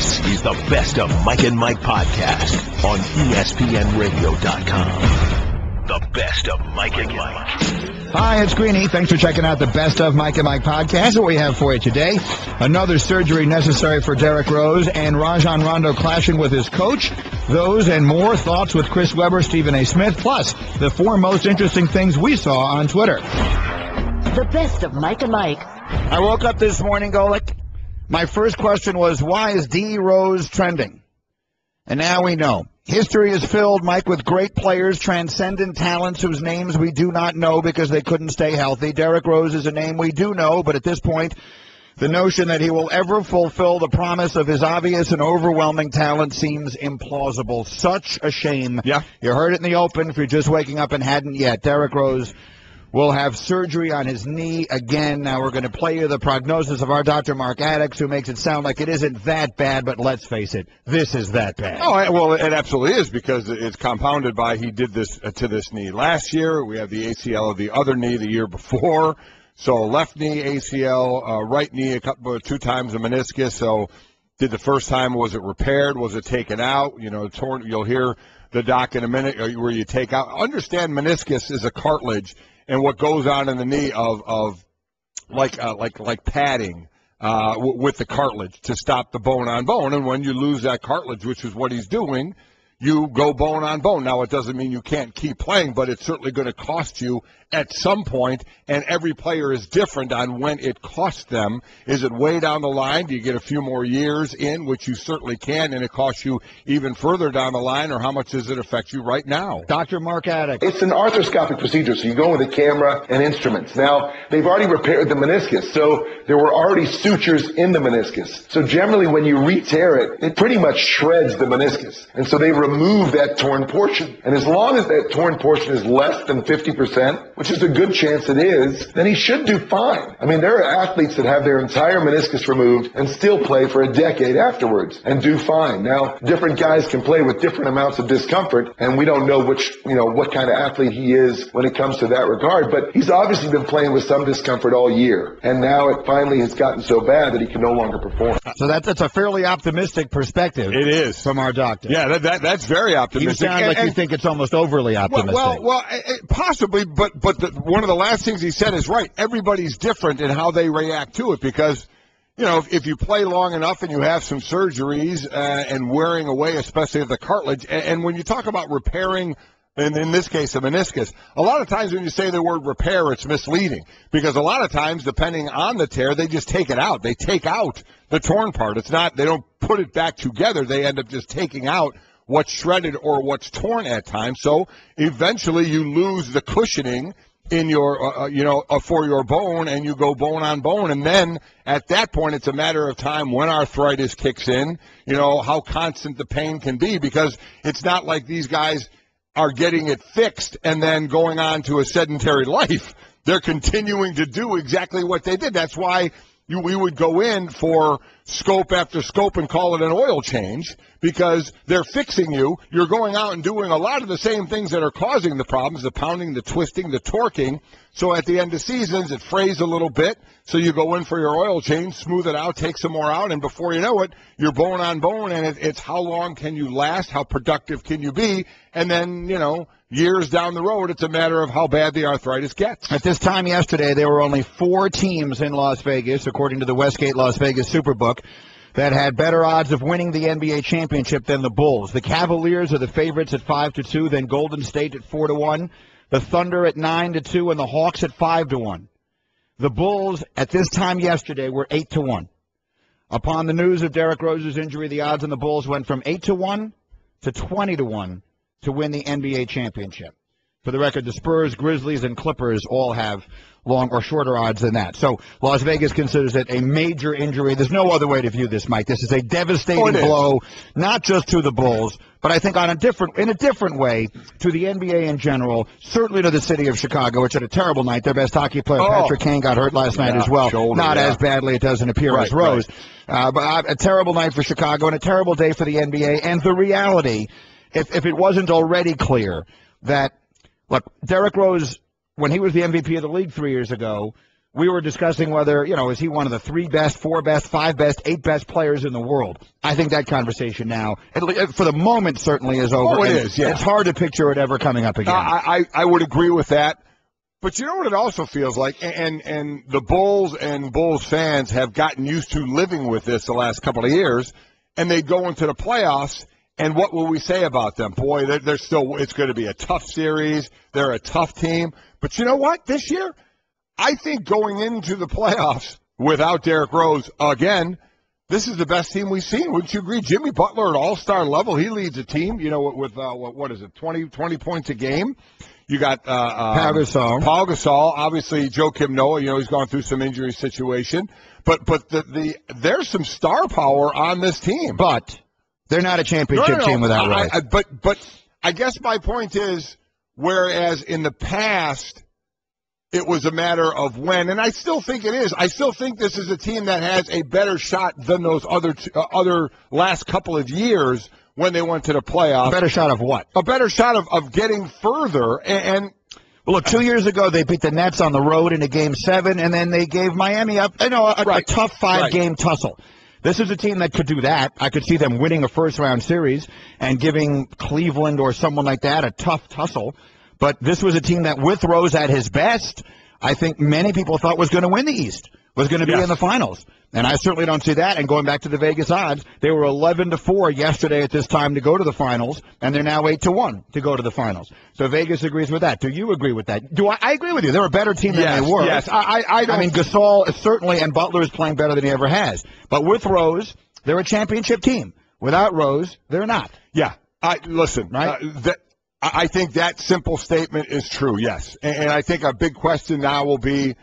This is the Best of Mike and Mike podcast on ESPNRadio.com. The Best of Mike and Mike. Hi, it's Greeny. Thanks for checking out the Best of Mike and Mike podcast. What we have for you today, another surgery necessary for Derrick Rose and Rajon Rondo clashing with his coach. Those and more thoughts with Chris Webber, Stephen A. Smith, plus the 4 most interesting things we saw on Twitter. The Best of Mike and Mike. I woke up this morning, Golick. My first question was, why is D. Rose trending? And now we know. History is filled, Mike, with great players, transcendent talents whose names we do not know because they couldn't stay healthy. Derrick Rose is a name we do know, but at this point, the notion that he will ever fulfill the promise of his obvious and overwhelming talent seems implausible. Such a shame. Yeah. You heard it in the open if you're just waking up and hadn't yet. Derrick Rose will have surgery on his knee again. Now we're going to play you the prognosis of our Dr. Mark Addix, who makes it sound like it isn't that bad, but let's face it, this is that bad. Oh, well, it absolutely is, because it's compounded by he did this to this knee last year. We have the ACL of the other knee the year before. So left knee ACL, right knee 2 times a meniscus. So did the first time, was it repaired? Was it taken out? You know, torn. You'll hear the doc in a minute where you take out. Understand, meniscus is a cartilage. And what goes on in the knee of like padding with the cartilage to stop the bone on bone. And when you lose that cartilage, which is what he's doing, you go bone on bone. Now, it doesn't mean you can't keep playing, but it's certainly going to cost you at some point, and every player is different on when it costs them. Is it way down the line? Do you get a few more years in, which you certainly can, and it costs you even further down the line, or how much does it affect you right now? Dr. Mark Addix. It's an arthroscopic procedure, so you go with a camera and instruments. Now, they've already repaired the meniscus, so there were already sutures in the meniscus. So generally, when you re-tear it, it pretty much shreds the meniscus. And so they remove that torn portion. And as long as that torn portion is less than 50%, which is a good chance it is, then he should do fine. I mean, there are athletes that have their entire meniscus removed and still play for a decade afterwards and do fine. Now, different guys can play with different amounts of discomfort, and we don't know what kind of athlete he is when it comes to that regard, but he's obviously been playing with some discomfort all year, and now it finally has gotten so bad that he can no longer perform. So that's a fairly optimistic perspective. It is. From our doctor. Yeah, that's very optimistic. You sound like you think it's almost overly optimistic. Well, possibly, but one of the last things he said is right. Everybody's different in how they react to it, because, you know, if you play long enough and you have some surgeries and wearing away, especially of the cartilage, and when you talk about repairing, and in this case, a meniscus, a lot of times when you say the word repair, it's misleading, because a lot of times, depending on the tear, they just take it out. They take out the torn part. It's not, they don't put it back together. They end up just taking out what's shredded or what's torn at times. So eventually you lose the cushioning in your, for your bone, and you go bone on bone. And then at that point, it's a matter of time when arthritis kicks in, you know, how constant the pain can be, because it's not like these guys are getting it fixed and then going on to a sedentary life. They're continuing to do exactly what they did. That's why we would go in for scope after scope and call it an oil change, because they're fixing you. You're going out and doing a lot of the same things that are causing the problems, the pounding, the twisting, the torquing. So at the end of seasons, it frays a little bit. So you go in for your oil change, smooth it out, take some more out, and before you know it, you're bone on bone, and it's how long can you last, how productive can you be, and then, you know, years down the road, it's a matter of how bad the arthritis gets. At this time yesterday, there were only 4 teams in Las Vegas, according to the Westgate Las Vegas Superbook, that had better odds of winning the NBA championship than the Bulls. The Cavaliers are the favorites at 5-2, then Golden State at 4-1, the Thunder at 9-2, and the Hawks at 5-1. The Bulls at this time yesterday were 8-1. Upon the news of Derrick Rose's injury, the odds on the Bulls went from 8-1 to 20-1 to win the NBA championship. For the record, the Spurs, Grizzlies, and Clippers all have long or shorter odds than that. So Las Vegas considers it a major injury. There's no other way to view this, Mike. This is a devastating blow, not just to the Bulls, but I think in a different way to the NBA in general, certainly to the city of Chicago, which had a terrible night. Their best hockey player, Patrick Kane, got hurt last night as well. Not as badly, it doesn't appear, as Rose. But a terrible night for Chicago and a terrible day for the NBA. And the reality, if it wasn't already clear, that, look, Derrick Rose, when he was the MVP of the league 3 years ago, we were discussing whether, is he one of the 3 best, 4 best, 5 best, 8 best players in the world. I think that conversation now, for the moment, certainly is over. Oh, it is, yeah. It's hard to picture it ever coming up again. I would agree with that. But you know what it also feels like? And the Bulls and Bulls fans have gotten used to living with this the last couple of years, and they go into the playoffs, and what will we say about them? Boy, they're still – it's going to be a tough series. They're a tough team. But you know what? This year, I think going into the playoffs without Derrick Rose again, this is the best team we've seen. Wouldn't you agree? Jimmy Butler at all-star level, he leads a team, with what is it, 20 points a game. You got Paul Gasol, obviously Joakim Noah. He's gone through some injury situation, but there's some star power on this team. But they're not a championship team without Rose. But I guess my point is, whereas in the past it was a matter of when, and I still think it is. I still think this is a team that has a better shot than those other last couple of years. When they went to the playoffs. A better shot of what? A better shot of getting further. And well, look, 2 years ago they beat the Nets on the road in a Game 7, and then they gave Miami a tough 5-game tussle. This is a team that could do that. I could see them winning a first-round series and giving Cleveland or someone like that a tough tussle. But this was a team that, with Rose at his best, I think many people thought was going to win the East, was going to be in the finals. And I certainly don't see that. And going back to the Vegas odds, they were 11-4 yesterday at this time to go to the finals, and they're now 8-1 to go to the finals. So Vegas agrees with that. Do you agree with that? I agree with you. They're a better team than they were. Yes, I mean, Gasol certainly, and Butler is playing better than he ever has. But with Rose, they're a championship team. Without Rose, they're not. Yeah. Listen, right? I think that simple statement is true, yes. And I think a big question now will be,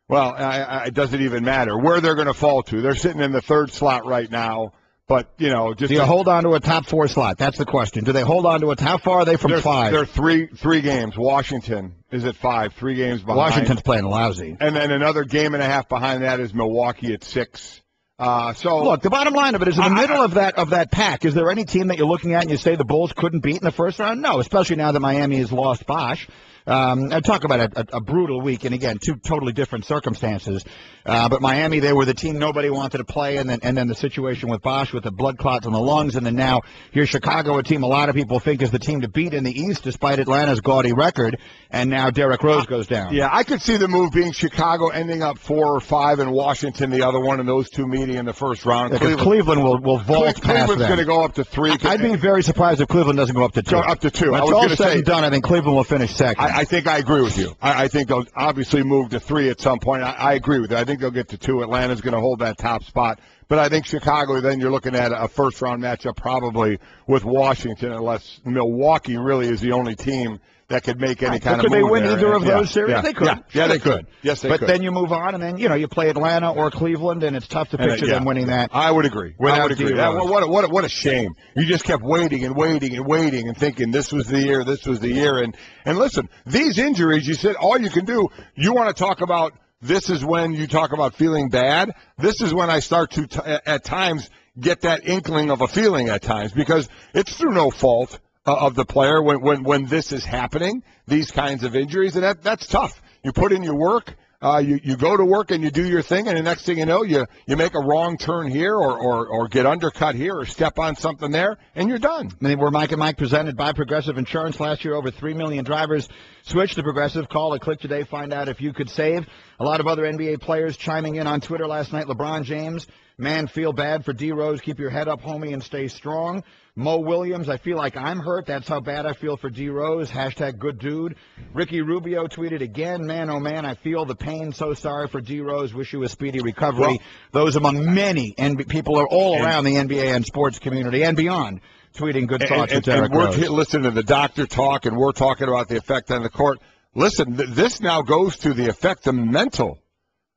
well, it doesn't even matter where they're going to fall to. They're sitting in the 3rd slot right now, but, just... Do you hold on to a top 4 slot? That's the question. Do they hold on to it? How far are they from 5? They're three games. Washington is at 5, 3 games behind. Washington's playing lousy. And then another game and a half behind that is Milwaukee at 6. So look, the bottom line of it is in the middle of that pack. Is there any team that you're looking at and you say the Bulls couldn't beat in the first round? No, especially now that Miami has lost Bosh. I talk about a brutal week, and again, 2 totally different circumstances. But Miami, they were the team nobody wanted to play, and then the situation with Bosh with the blood clots in the lungs, and then now here's Chicago, a team a lot of people think is the team to beat in the East, despite Atlanta's gaudy record, and now Derrick Rose goes down. Yeah, I could see the move being Chicago ending up 4 or 5, and Washington the other one, and those 2 meeting in the first round. Yeah, Cleveland will vault past Cleveland's going to go up to 3. I'd be very surprised if Cleveland doesn't go up to 2. Up to 2. When it's all said and done, I think Cleveland will finish second. I think I agree with you. I think they'll obviously move to 3 at some point. I agree with you. I think they'll get to 2. Atlanta's going to hold that top spot. But I think Chicago, then you're looking at a first-round matchup probably with Washington, unless Milwaukee really is the only team that could make any kind of move. Could they win there. either of those series? Yeah. They could. Yeah, they could. Yes, they could. But then you move on, and then, you play Atlanta or Cleveland, and it's tough to picture them winning that. I would agree. What a shame. You just kept waiting and waiting and waiting and thinking this was the year. And listen, these injuries, you said all you can do, you want to talk about this is when you talk about feeling bad. This is when I start to, at times, get that inkling of a feeling at times, because it's through no fault of the player when this is happening, these kinds of injuries, and that's tough. You put in your work, you go to work and you do your thing, and the next thing you know, you make a wrong turn here or get undercut here or step on something there, and you're done. I mean, we're Mike and Mike presented by Progressive Insurance. Last year, over 3 million drivers switched to Progressive. Call or click today, find out if you could save. A lot of other NBA players chiming in on Twitter last night. LeBron James, man, feel bad for D. Rose. Keep your head up, homie, and stay strong. Mo Williams, I feel like I'm hurt. That's how bad I feel for D. Rose. Hashtag good dude. Ricky Rubio tweeted again, man, oh man, I feel the pain. So sorry for D. Rose. Wish you a speedy recovery. Well, those among many people are all around the NBA and sports community and beyond tweeting good thoughts to Derrick Rose. We're listening to the doctor talk, and we're talking about the effect on the court. Listen, this now goes to the effect, the mental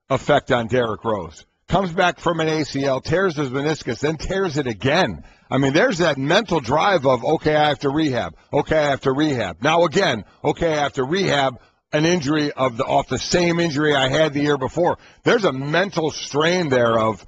effect on Derrick Rose. Comes back from an ACL, tears his meniscus, then tears it again. I mean, there's that mental drive of, okay, I have to rehab. Okay, I have to rehab. Now again, okay, I have to rehab an injury off the same injury I had the year before. There's a mental strain there of,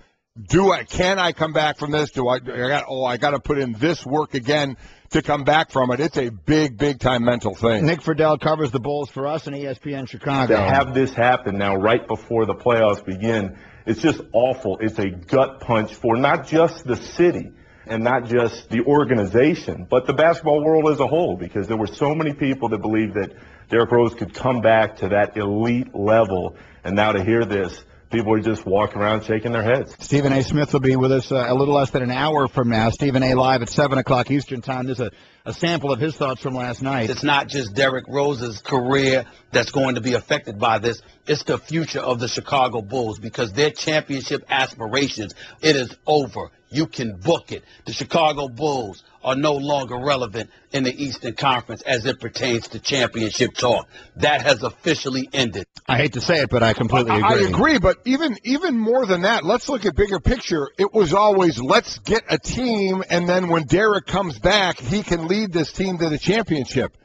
Can I come back from this? I got to put in this work again to come back from it. It's a big time mental thing. Nick Friedel covers the Bulls for us on ESPN Chicago. To have this happen now right before the playoffs begin, it's just awful. It's a gut punch for not just the city and not just the organization, but the basketball world as a whole, because there were so many people that believed that Derrick Rose could come back to that elite level, and now to hear this, people are just walking around shaking their heads. Stephen A. Smith will be with us a little less than an hour from now. Stephen A. live at 7 o'clock Eastern Time. There's a sample of his thoughts from last night. It's not just Derrick Rose's career that's going to be affected by this. It's the future of the Chicago Bulls, because their championship aspirations, it is over. You can book it. The Chicago Bulls are no longer relevant in the Eastern Conference as it pertains to championship talk. That has officially ended. I hate to say it, but I completely agree. I agree, but even more than that, let's look at bigger picture. It was always, let's get a team, and then when Derrick comes back, he can lead this team to the championship.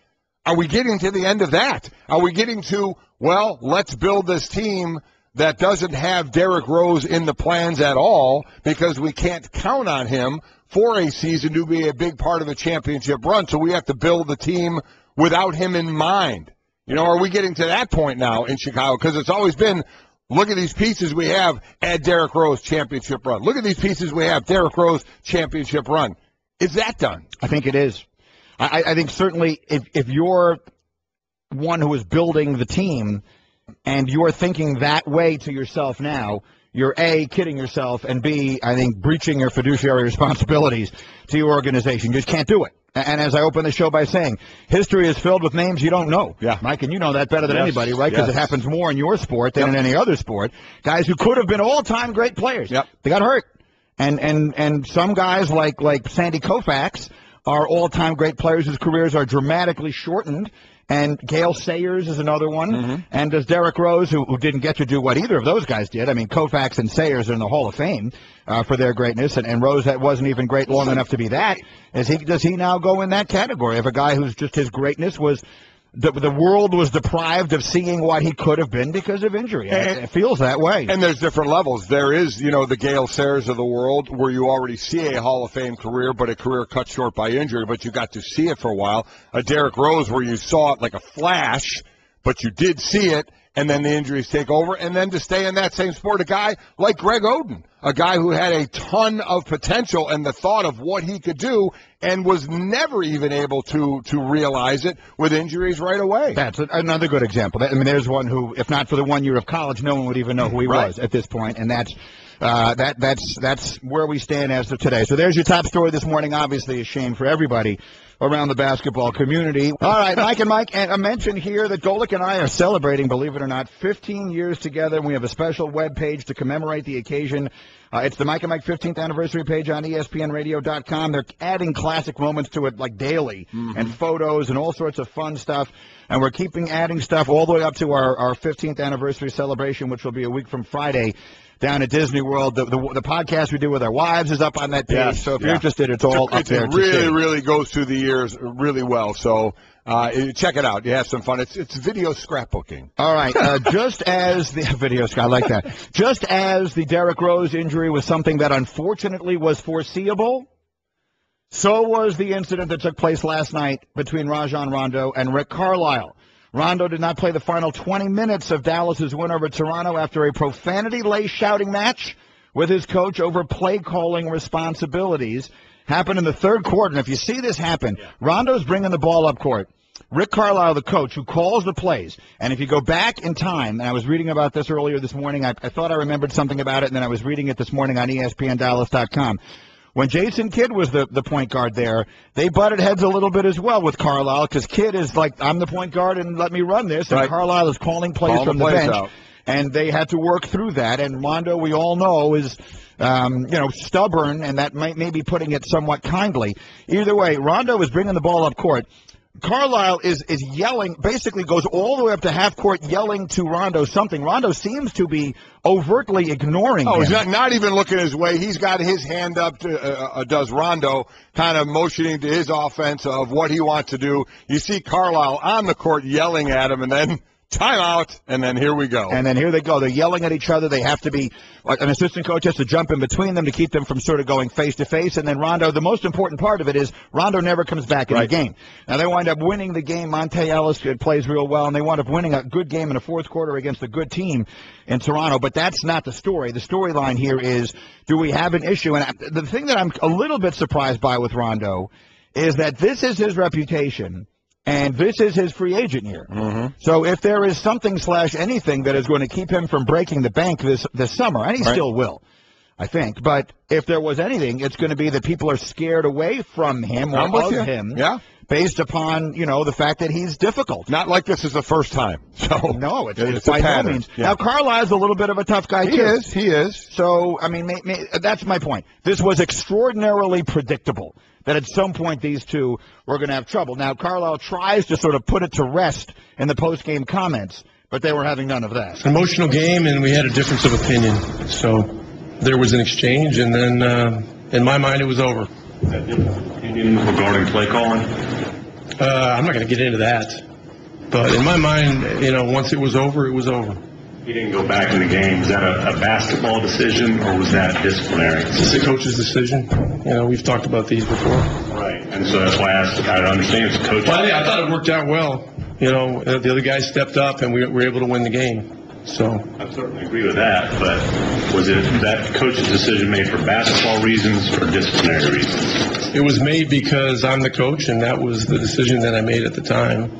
Are we getting to the end of that? Are we getting to, well, let's build this team that doesn't have Derrick Rose in the plans at all, because we can't count on him for a season to be a big part of a championship run, so we have to build the team without him in mind. Are we getting to that point now in Chicago? Because it's always been, look at these pieces we have, add Derrick Rose, championship run. Look at these pieces we have, Derrick Rose, championship run. Is that done? I think it is. I think certainly if you're one who is building the team and you're thinking that way to yourself now, you're A, kidding yourself, and B, I think breaching your fiduciary responsibilities to your organization. You just can't do it. And as I open the show by saying, history is filled with names you don't know. Yeah. Mike, and you know that better than anybody, right? Because it happens more in your sport than in any other sport. Guys who could have been all-time great players. Yep. They got hurt. And some guys like Sandy Koufax are all-time great players whose careers are dramatically shortened. And Gale Sayers is another one. Mm-hmm. And does Derrick Rose, who didn't get to do what either of those guys did. I mean, Koufax and Sayers are in the Hall of Fame for their greatness, and Rose that wasn't even great long enough to be that. Does he now go in that category of a guy who's just his greatness was the world was deprived of seeing what he could have been because of injury? It feels that way. And there's different levels. There is, the Gale Sayers of the world where you already see a Hall of Fame career, but a career cut short by injury, but you got to see it for a while. A Derrick Rose where you saw it like a flash, but you did see it, and then the injuries take over. And then to stay in that same sport, a guy like Greg Oden, a guy who had a ton of potential and the thought of what he could do and was never even able to realize it with injuries right away. That's another good example. I mean, there's one who, if not for the 1 year of college, no one would even know who he was at this point, and that's where we stand as of today. So there's your top story this morning. Obviously, a shame for everybody around the basketball community. All right, Mike and Mike, and I mentioned here that Golick and I are celebrating, believe it or not, 15 years together, and we have a special web page to commemorate the occasion. It's the Mike and Mike 15th anniversary page on ESPNradio.com. They're adding classic moments to it like daily, and photos and all sorts of fun stuff. And we're adding stuff all the way up to our 15th anniversary celebration, which will be a week from Friday down at Disney World. The podcast we do with our wives is up on that page. Yes, so if you're interested, it's all up there. It really goes through the years really well. So check it out. You have some fun. It's video scrapbooking. All right. Just as the video, I like that. Just as the Derrick Rose injury was something that unfortunately was foreseeable, so was the incident that took place last night between Rajon Rondo and Rick Carlisle. Rondo did not play the final 20 minutes of Dallas's win over Toronto after a profanity-laced shouting match with his coach over play-calling responsibilities. Happened in the third quarter, and if you see this happen, Rondo's bringing the ball up court. Rick Carlisle, the coach, who calls the plays, and if you go back in time, and I was reading about this earlier this morning, I thought I remembered something about it, and then I was reading it this morning on ESPNDallas.com. When Jason Kidd was the point guard there, they butted heads a little bit as well with Carlisle, because Kidd is like, I'm the point guard and let me run this, and Carlisle is calling plays from the bench, out. And they had to work through that. And Rondo, we all know, is stubborn, and that might be putting it somewhat kindly. Either way, Rondo is bringing the ball up court. Carlisle is yelling, basically goes all the way up to half court yelling to Rondo something. Rondo seems to be overtly ignoring him. He's not even looking his way. He's got his hand up, does Rondo, kind of motioning to his offense of what he wants to do. You see Carlisle on the court yelling at him and then timeout, and then here we go. And then here they go. They're yelling at each other. They have to be, like, an assistant coach has to jump in between them to keep them from sort of going face-to-face. And then Rondo, the most important part of it is Rondo never comes back in the game. Now, they wind up winning the game. Monte Ellis plays real well, and they wind up winning a good game in the fourth quarter against a good team in Toronto. But that's not the story. The storyline here is, do we have an issue? And the thing that I'm a little bit surprised by with Rondo is that this is his reputation. And this is his free agent year. Mm-hmm. So if there is something / anything that is going to keep him from breaking the bank this summer, and he still will, I think, but if there was anything, it's going to be that people are scared away from him or of him based upon, the fact that he's difficult. Not like this is the first time. So no, it's by no means. Yeah. Now, Carlisle's a little bit of a tough guy, too. He is. So, I mean, that's my point. This was extraordinarily predictable, that at some point these two were going to have trouble. Now, Carlisle tries to sort of put it to rest in the post-game comments, but they were having none of that. An emotional game, and we had a difference of opinion. So there was an exchange, and then in my mind it was over. Opinion regarding play calling? I'm not going to get into that. But in my mind, once it was over, it was over. He didn't go back in the game. Was that a basketball decision, or was that disciplinary? It's a coach's decision. We've talked about these before. Right, and so that's why I asked. I understand it's a coach. Well, I thought it worked out well. The other guys stepped up, and we were able to win the game. So I certainly agree with that, but was it that coach's decision made for basketball reasons or disciplinary reasons? It was made because I'm the coach, and that was the decision that I made at the time.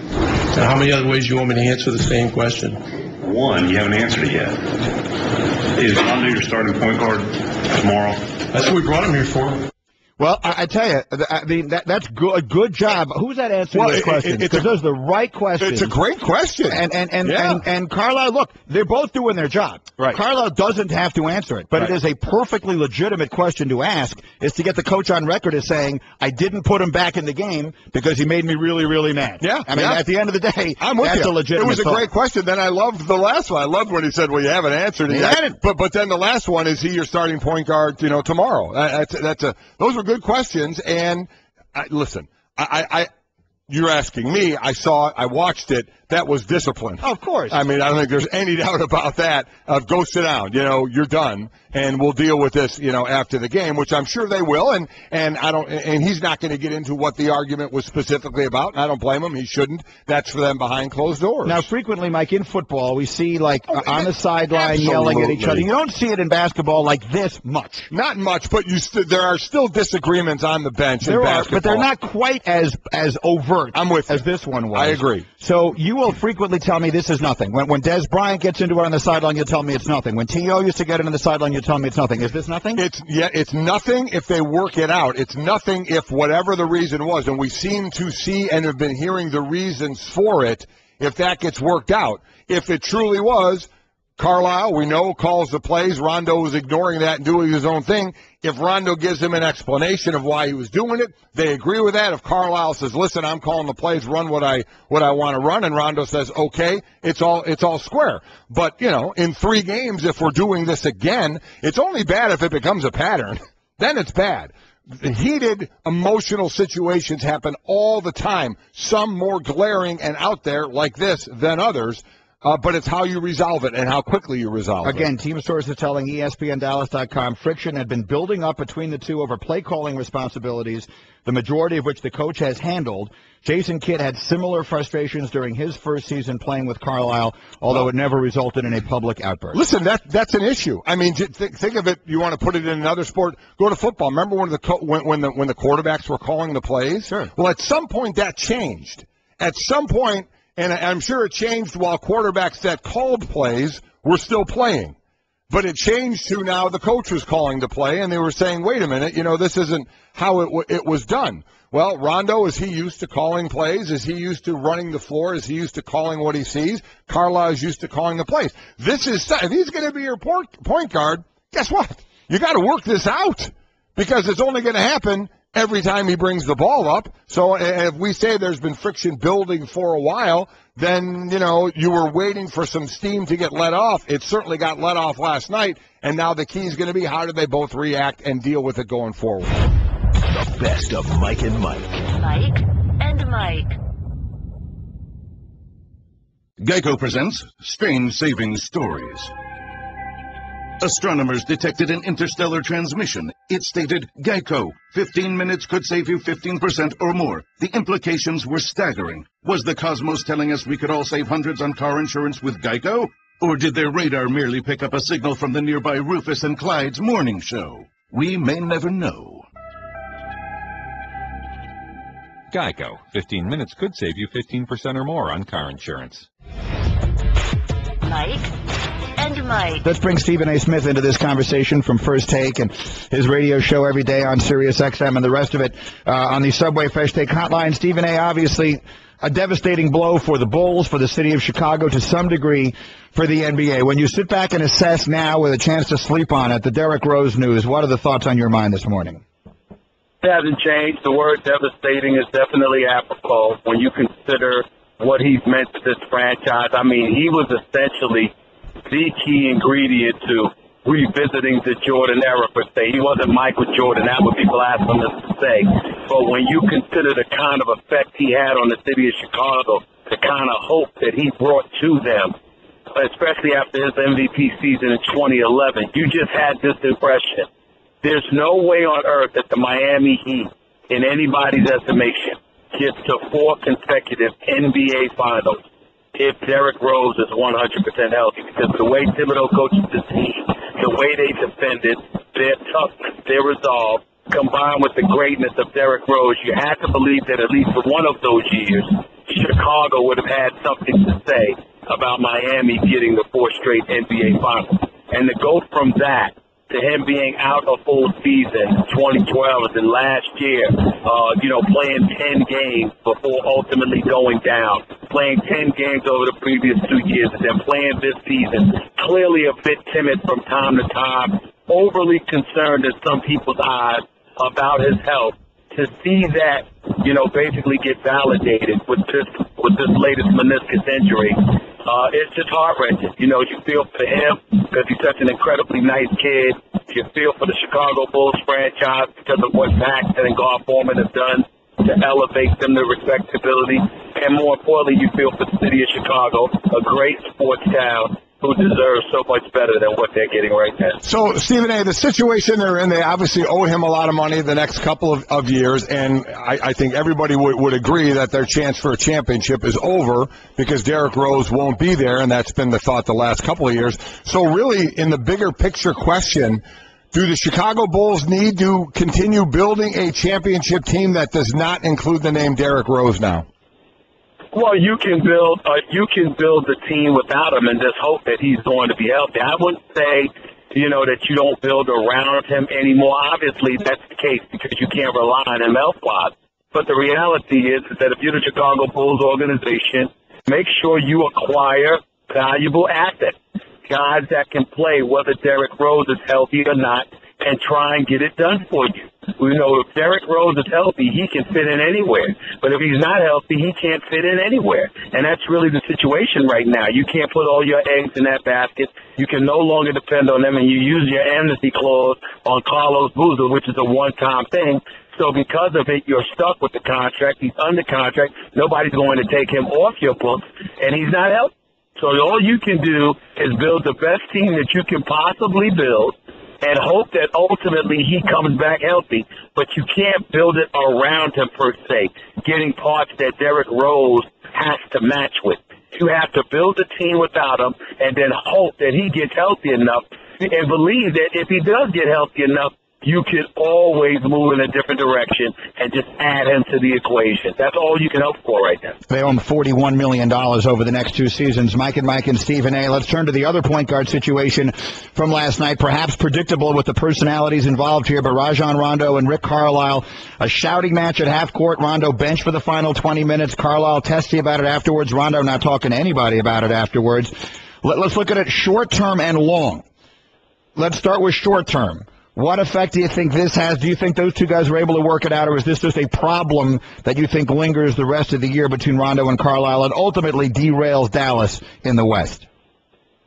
Now, how many other ways do you want me to answer the same question? One, you haven't answered it yet. Is Rondo your starting point guard tomorrow? That's what we brought him here for. Well, I tell you, that's good. A good job. Who's that answering this question? Because those are the right questions. It's a great question. And Carlisle, look, they're both doing their job. Right. Carlisle doesn't have to answer it, but it is a perfectly legitimate question to ask, is to get the coach on record as saying, I didn't put him back in the game because he made me really, really mad. Yeah. I mean, at the end of the day, I'm with that's you. a legitimate It was a thought. great question. Then I loved the last one. I loved when he said, well, you haven't answered it yet. But then the last one, is he your starting point guard, tomorrow? Those were good questions. And listen, you're asking me. I watched it. That was discipline. Of course. I mean, I don't think there's any doubt about that. Go sit down. You're done, and we'll deal with this. After the game, which I'm sure they will. And he's not going to get into what the argument was specifically about. And I don't blame him. He shouldn't. That's for them behind closed doors. Now, frequently, Mike, in football, we see on the sideline yelling at each other. You don't see it in basketball like this much. Not much, but there are still disagreements on the bench in basketball. But they're not quite as overt as this one was. I agree. So you will frequently tell me this is nothing. When Des Bryant gets into it on the sideline, you'll tell me it's nothing. When T.O. used to get it on the sideline, you'll tell me it's nothing. Is this nothing? It's nothing if they work it out. It's nothing if whatever the reason was, and we seem to see and have been hearing the reasons for it, if that gets worked out. If it truly was, Carlisle, we know, calls the plays. Rondo was ignoring that and doing his own thing. If Rondo gives him an explanation of why he was doing it, they agree with that. If Carlisle says, listen, I'm calling the plays, run what I want to run, and Rondo says, okay, it's all square. But, in 3 games, if we're doing this again, it's only bad if it becomes a pattern. Then it's bad. Heated, emotional situations happen all the time, some more glaring and out there like this than others. But it's how you resolve it and how quickly you resolve it. Again, team sources telling ESPNDallas.com friction had been building up between the two over play calling responsibilities, the majority of which the coach has handled. Jason Kidd had similar frustrations during his first season playing with Carlisle, although it never resulted in a public outburst. Listen, that's an issue. I mean, think of it. You want to put it in another sport? Go to football. Remember when the quarterbacks were calling the plays? Sure. Well, at some point that changed. At some point. And I'm sure it changed while quarterbacks that called plays were still playing. But it changed to now the coach was calling the play, and they were saying, wait a minute, this isn't how it was done. Well, Rondo, is he used to calling plays? Is he used to running the floor? Is he used to calling what he sees? Carlisle is used to calling the plays. If he's going to be your point guard, guess what? You got to work this out because it's only going to happen every time he brings the ball up. So if we say there's been friction building for a while, then, you were waiting for some steam to get let off. It certainly got let off last night, and now the key is going to be how do they both react and deal with it going forward. The best of Mike and Mike. Mike and Mike. Geico presents Strange Saving Stories. Astronomers detected an interstellar transmission. It stated, Geico, 15 minutes could save you 15% or more. The implications were staggering. Was the cosmos telling us we could all save hundreds on car insurance with Geico? Or did their radar merely pick up a signal from the nearby Rufus and Clyde's morning show? We may never know. Geico. 15 minutes could save you 15% or more on car insurance. Mike and Mike. Let's bring Stephen A. Smith into this conversation from First Take and his radio show every day on Sirius XM and the rest of it on the Subway Fresh Take hotline. Stephen A., obviously a devastating blow for the Bulls, for the city of Chicago, to some degree for the NBA. When you sit back and assess now with a chance to sleep on it, the Derrick Rose news, what are the thoughts on your mind this morning? It hasn't changed. The word devastating is definitely apropos when you consider what he's meant to this franchise. I mean, he was essentially the key ingredient to revisiting the Jordan era, per se. He wasn't Michael Jordan. That would be blasphemous to say. But when you consider the kind of effect he had on the city of Chicago, the kind of hope that he brought to them, especially after his MVP season in 2011, you just had this impression. There's no way on earth that the Miami Heat, in anybody's estimation, gets to 4 consecutive NBA Finals if Derrick Rose is 100% healthy, because the way Thibodeau coaches the team, the way they defended, their toughness, their resolve, combined with the greatness of Derrick Rose, you had to believe that at least for one of those years, Chicago would have had something to say about Miami getting the 4 straight NBA Finals. And to go from that to him being out a full season, 2012, and then last year, playing 10 games before ultimately going down, playing 10 games over the previous 2 years, and then playing this season, clearly a bit timid from time to time, overly concerned in some people's eyes about his health. To see that, basically get validated with this latest meniscus injury, it's just heart-wrenching. You feel for him because he's such an incredibly nice kid. You feel for the Chicago Bulls franchise because of what Paxson and Gar Forman have done to elevate them to respectability. And more importantly, you feel for the city of Chicago, a great sports town who deserves so much better than what they're getting right now. So, Stephen A., the situation they're in, they obviously owe him a lot of money the next couple of years, and I think everybody would agree that their chance for a championship is over because Derrick Rose won't be there, and that's been the thought the last couple of years. So really, in the bigger picture question, do the Chicago Bulls need to continue building a championship team that does not include the name Derrick Rose now? Well, you can build the team without him and just hope that he's going to be healthy. I wouldn't say, that you don't build around him anymore. Obviously, that's the case because you can't rely on him health-wise. But the reality is that if you're the Chicago Bulls organization, make sure you acquire valuable assets, guys that can play whether Derrick Rose is healthy or not, and try and get it done for you. If Derrick Rose is healthy, he can fit in anywhere. But if he's not healthy, he can't fit in anywhere. And that's really the situation right now. You can't put all your eggs in that basket. You can no longer depend on them, and you use your amnesty clause on Carlos Boozer, which is a one-time thing. So because of it, you're stuck with the contract. He's under contract. Nobody's going to take him off your books, and he's not healthy. So all you can do is build the best team that you can possibly build and hope that ultimately he comes back healthy. But you can't build it around him, per se, getting parts that Derrick Rose has to match with. You have to build a team without him and then hope that he gets healthy enough and believe that if he does get healthy enough, you can always move in a different direction and just add him to the equation. That's all you can hope for right now. They owe him $41 million over the next 2 seasons. Mike and Stephen A. Let's turn to the other point guard situation from last night. Perhaps predictable with the personalities involved here, but Rajon Rondo and Rick Carlisle, a shouting match at half court. Rondo benched for the final 20 minutes. Carlisle testy about it afterwards. Rondo not talking to anybody about it afterwards. Let's look at it short term and long. Let's start with short term. What effect do you think this has? Do you think those two guys were able to work it out, or is this just a problem that you think lingers the rest of the year between Rondo and Carlisle and ultimately derails Dallas in the West?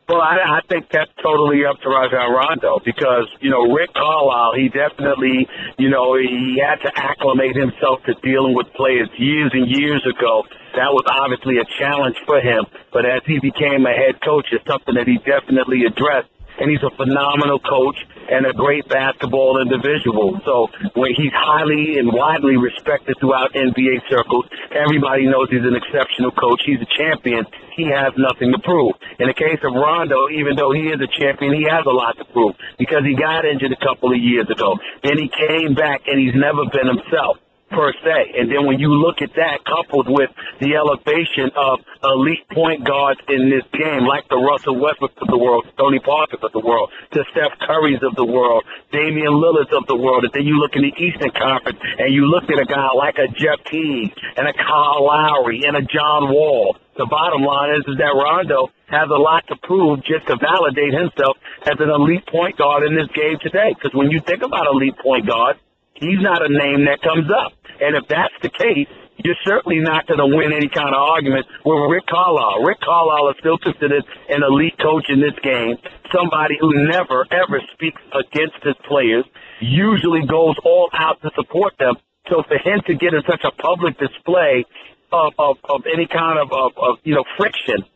Well, I think that's totally up to Rajon Rondo because, Rick Carlisle, he definitely, he had to acclimate himself to dealing with players years and years ago. That was obviously a challenge for him. But as he became a head coach, it's something that he definitely addressed. And he's a phenomenal coach and a great basketball individual. So when he's highly and widely respected throughout NBA circles, everybody knows he's an exceptional coach. He's a champion. He has nothing to prove. In the case of Rondo, even though he is a champion, he has a lot to prove because he got injured a couple of years ago. Then he came back, and he's never been himself, per se. And then when you look at that coupled with the elevation of elite point guards in this game, like the Russell Westbrooks of the world, Tony Parkers of the world, the Steph Currys of the world, Damian Lillards of the world, and then you look in the Eastern Conference and you look at a guy like a Jeff Teague and a Kyle Lowry and a John Wall. The bottom line is that Rondo has a lot to prove just to validate himself as an elite point guard in this game today. Because when you think about elite point guard, he's not a name that comes up. And if that's the case, you're certainly not going to win any kind of argument with Rick Carlisle. Rick Carlisle is still considered an elite coach in this game, somebody who never, ever speaks against his players, usually goes all out to support them. So for him to get in such a public display of any kind of friction,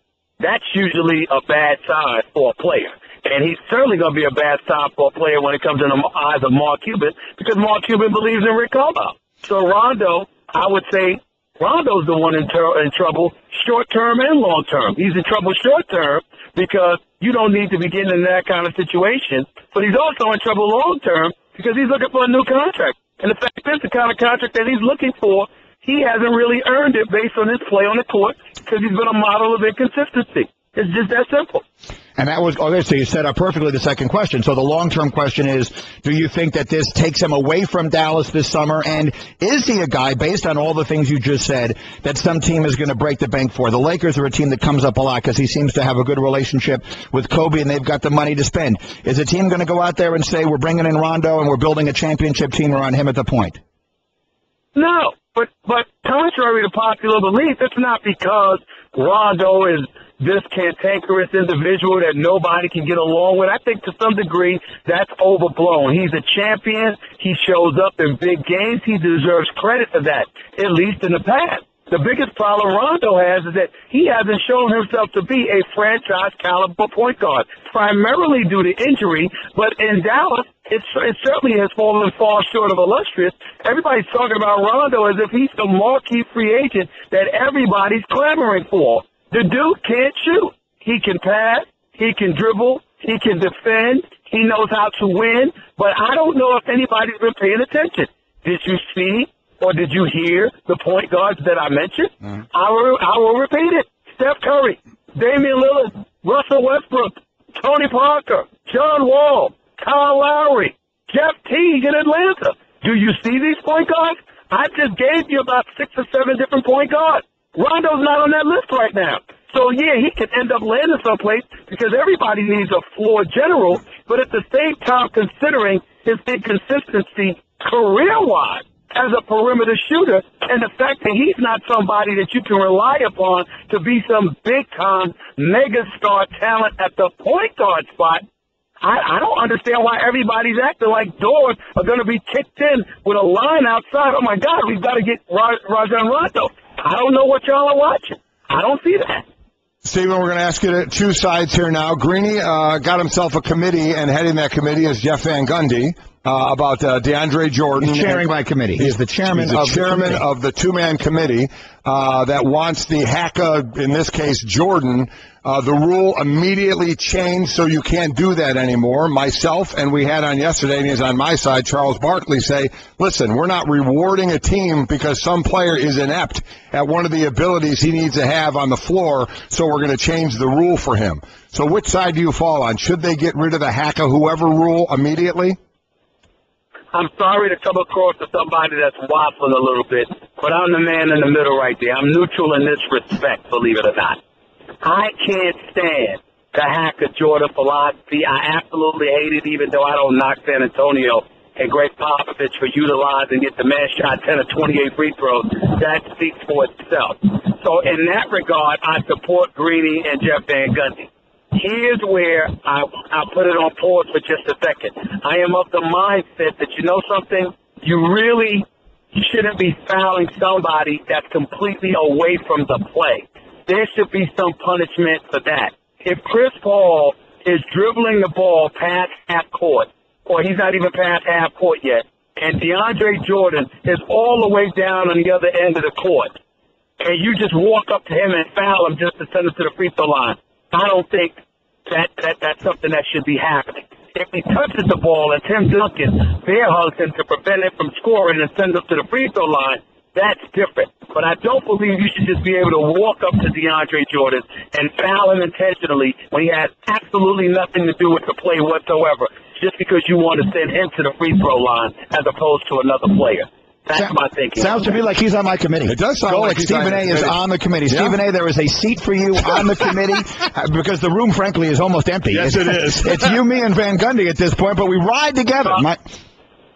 that's usually a bad sign for a player. And he's certainly going to be a bad sign for a player when it comes in the eyes of Mark Cuban because Mark Cuban believes in Rick Carlisle. So Rondo, I would say Rondo's the one in trouble short-term and long-term. He's in trouble short-term because you don't need to be getting in that kind of situation. But he's also in trouble long-term because he's looking for a new contract. And the fact is, the kind of contract that he's looking for, he hasn't really earned it based on his play on the court because he's been a model of inconsistency. It's just that simple. And that was, so you set up perfectly the second question. So the long-term question is, do you think that this takes him away from Dallas this summer? And is he a guy, based on all the things you just said, that some team is going to break the bank for? The Lakers are a team that comes up a lot because he seems to have a good relationship with Kobe and they've got the money to spend. Is a team going to go out there and say, we're bringing in Rondo and we're building a championship team around him at the point? No, but contrary to popular belief, it's not because Rondo is this cantankerous individual that nobody can get along with. I think to some degree that's overblown. He's a champion. He shows up in big games. He deserves credit for that, at least in the past. The biggest problem Rondo has is that he hasn't shown himself to be a franchise-caliber point guard, primarily due to injury, but in Dallas, it certainly has fallen far short of illustrious. Everybody's talking about Rondo as if he's the marquee free agent that everybody's clamoring for. The dude can't shoot. He can pass. He can dribble. He can defend. He knows how to win. But I don't know if anybody's been paying attention. Did you see or did you hear the point guards that I mentioned? I will repeat it. Steph Curry, Damian Lillard, Russell Westbrook, Tony Parker, John Wall, Kyle Lowry, Jeff Teague in Atlanta. Do you see these point guards? I just gave you about 6 or 7 different point guards. Rondo's not on that list right now. So, yeah, he could end up landing someplace because everybody needs a floor general, but at the same time considering his inconsistency career-wise as a perimeter shooter and the fact that he's not somebody that you can rely upon to be some big-time megastar talent at the point guard spot, I don't understand why everybody's acting like doors are going to be kicked in with a line outside. Oh, my God, we've got to get Rajon Rondo. I don't know what y'all are watching. I don't see that. Stephen, we're going to ask you two sides here now. Greeny got himself a committee, and heading that committee is Jeff Van Gundy about DeAndre Jordan. He's chairing by committee. He's the chairman of the two-man committee that wants the Haka, in this case Jordan, the rule immediately changed so you can't do that anymore. Myself, and we had on yesterday, and he's on my side, Charles Barkley, say, listen, we're not rewarding a team because some player is inept at one of the abilities he needs to have on the floor, so we're going to change the rule for him. So which side do you fall on? Should they get rid of the Haka whoever rule immediately? I'm sorry to come across to somebody that's waffling a little bit, but I'm the man in the middle right there. I'm neutral in this respect, believe it or not. I can't stand the Haka Jordan philosophy. I absolutely hate it, even though I don't knock San Antonio and Greg Popovich for utilizing it. The man shot 10 of 28 free throws. That speaks for itself. So in that regard, I support Greeny and Jeff Van Gundy. Here's where I'll put it on pause for just a second. I am of the mindset that, you know something, you really shouldn't be fouling somebody that's completely away from the play. There should be some punishment for that. If Chris Paul is dribbling the ball past half court, or he's not even past half court yet, and DeAndre Jordan is all the way down on the other end of the court, and you just walk up to him and foul him just to send him to the free throw line, I don't think that's something that should be happening. If he touches the ball and Tim Duncan bear hugs him to prevent him from scoring and sends him to the free throw line, that's different. But I don't believe you should just be able to walk up to DeAndre Jordan and foul him intentionally when he has absolutely nothing to do with the play whatsoever, just because you want to send him to the free throw line as opposed to another player. That's my thinking. Sounds to me like he's on my committee. It does sound like Stephen A. is on the committee. Yeah. Stephen A., there is a seat for you on the committee because the room, frankly, is almost empty. Yes, it is. It's you, me, and Van Gundy at this point, but we ride together.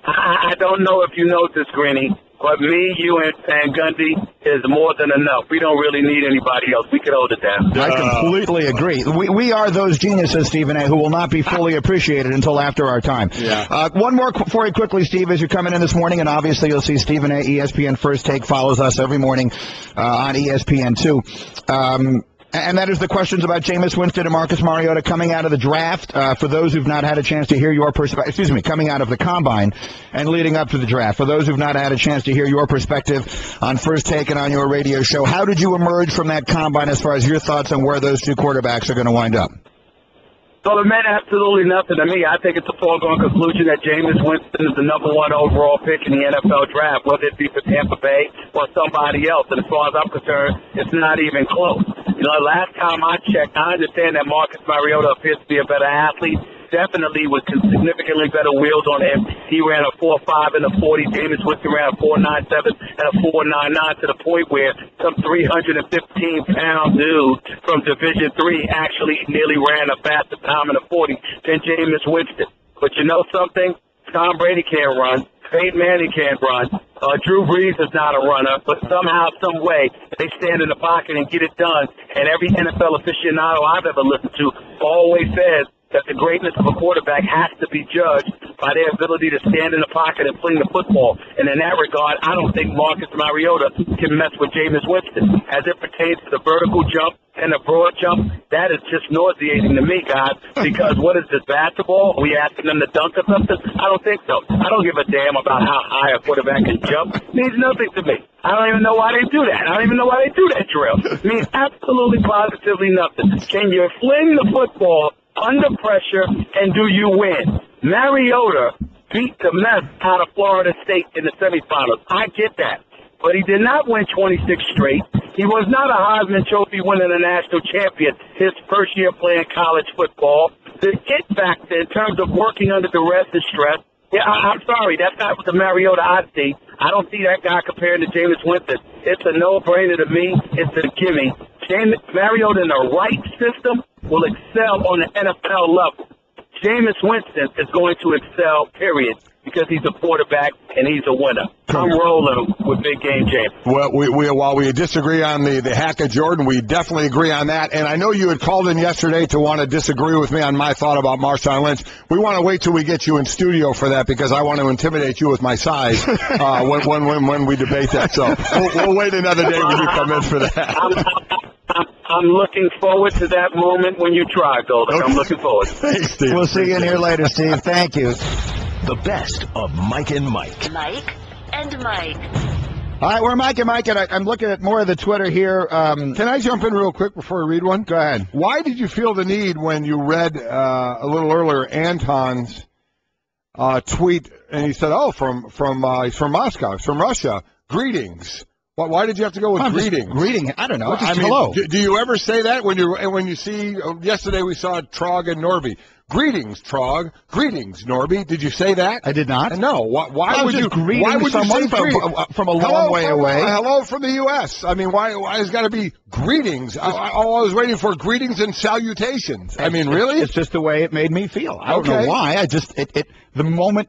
I don't know if you know this, Granny, but me, you, and Van Gundy is more than enough. We don't really need anybody else. We could hold it down. I completely agree. We are those geniuses, Stephen A., who will not be fully appreciated until after our time. Yeah. One more for you quickly, Steve, as you're coming in this morning, and obviously you'll see Stephen A., ESPN First Take, follows us every morning on ESPN2. And that is the questions about Jameis Winston and Marcus Mariota coming out of the draft. For those who've not had a chance to hear your perspective, coming out of the combine and leading up to the draft. For those who've not had a chance to hear your perspective on First Take and on your radio show, how did you emerge from that combine as far as your thoughts on where those two quarterbacks are going to wind up? So it meant absolutely nothing to me. I think it's a foregone conclusion that Jameis Winston is the #1 overall pick in the NFL draft, whether it be for Tampa Bay or somebody else. And as far as I'm concerned, it's not even close. You know, last time I checked, I understand that Marcus Mariota appears to be a better athlete. Definitely with significantly better wheels on him. He ran a 4.5 in the 40. Jameis Winston ran a 4.97 and a 4.99 to the point where some 315-pound dude from Division III actually nearly ran a faster time in the 40 than Jameis Winston. But you know something? Tom Brady can't run. Peyton Manning can't run. Drew Brees is not a runner, but somehow, some way, they stand in the pocket and get it done. And every NFL aficionado I've ever listened to always says that the greatness of a quarterback has to be judged by their ability to stand in the pocket and fling the football. And in that regard, I don't think Marcus Mariota can mess with Jameis Winston. As it pertains to the vertical jump and the broad jump, that is just nauseating to me, guys, because what is this, basketball? Are we asking them to dunk or something? I don't think so. I don't give a damn about how high a quarterback can jump. It means nothing to me. I don't even know why they do that. I don't even know why they do that drill. It means absolutely, positively nothing. Can you fling the football under pressure, and do you win? Mariota beat the mess out of Florida State in the semifinals. I get that. But he did not win 26 straight. He was not a Heisman Trophy winning a national champion his first year playing college football. The it factor in terms of working under duress and stress, yeah, I'm sorry, that's not the Mariota I see. I don't see that guy comparing to Jameis Winston. It's a no-brainer to me. It's a gimme. Mariota in the right system will excel on the NFL level. Jameis Winston is going to excel, period, because he's a quarterback and he's a winner. I'm rolling with Big Game James. Well, while we disagree on the hack of Jordan, we definitely agree on that. And I know you had called in yesterday to want to disagree with me on my thought about Marshawn Lynch. We want to wait till we get you in studio for that because I want to intimidate you with my size when we debate that. So we'll wait another day when you come in for that. I'm looking forward to that moment when you try, Golden. I'm looking forward. Thanks, Steve. We'll see you in here later, Steve. Thank you. The best of Mike and Mike. Mike and Mike. All right, we're Mike and Mike, and I'm looking at more of the Twitter here. Can I jump in real quick before we read one? Go ahead. Why did you feel the need when you read a little earlier Anton's tweet, and he said, "Oh, from Moscow, he's from Russia. Greetings." Why did you have to go with greetings? Greeting, I don't know. Well, just hello. Do you ever say that when you see? Yesterday we saw Trog and Norby. Greetings, Trog. Greetings, Norby. Did you say that? I did not. No. Why would you? Greeting why would someone you say from a long way away? Hello from the U.S. I mean, why has it got to be greetings? I was waiting for greetings and salutations. I mean, really? It's just the way it made me feel. I don't know why. I just the moment.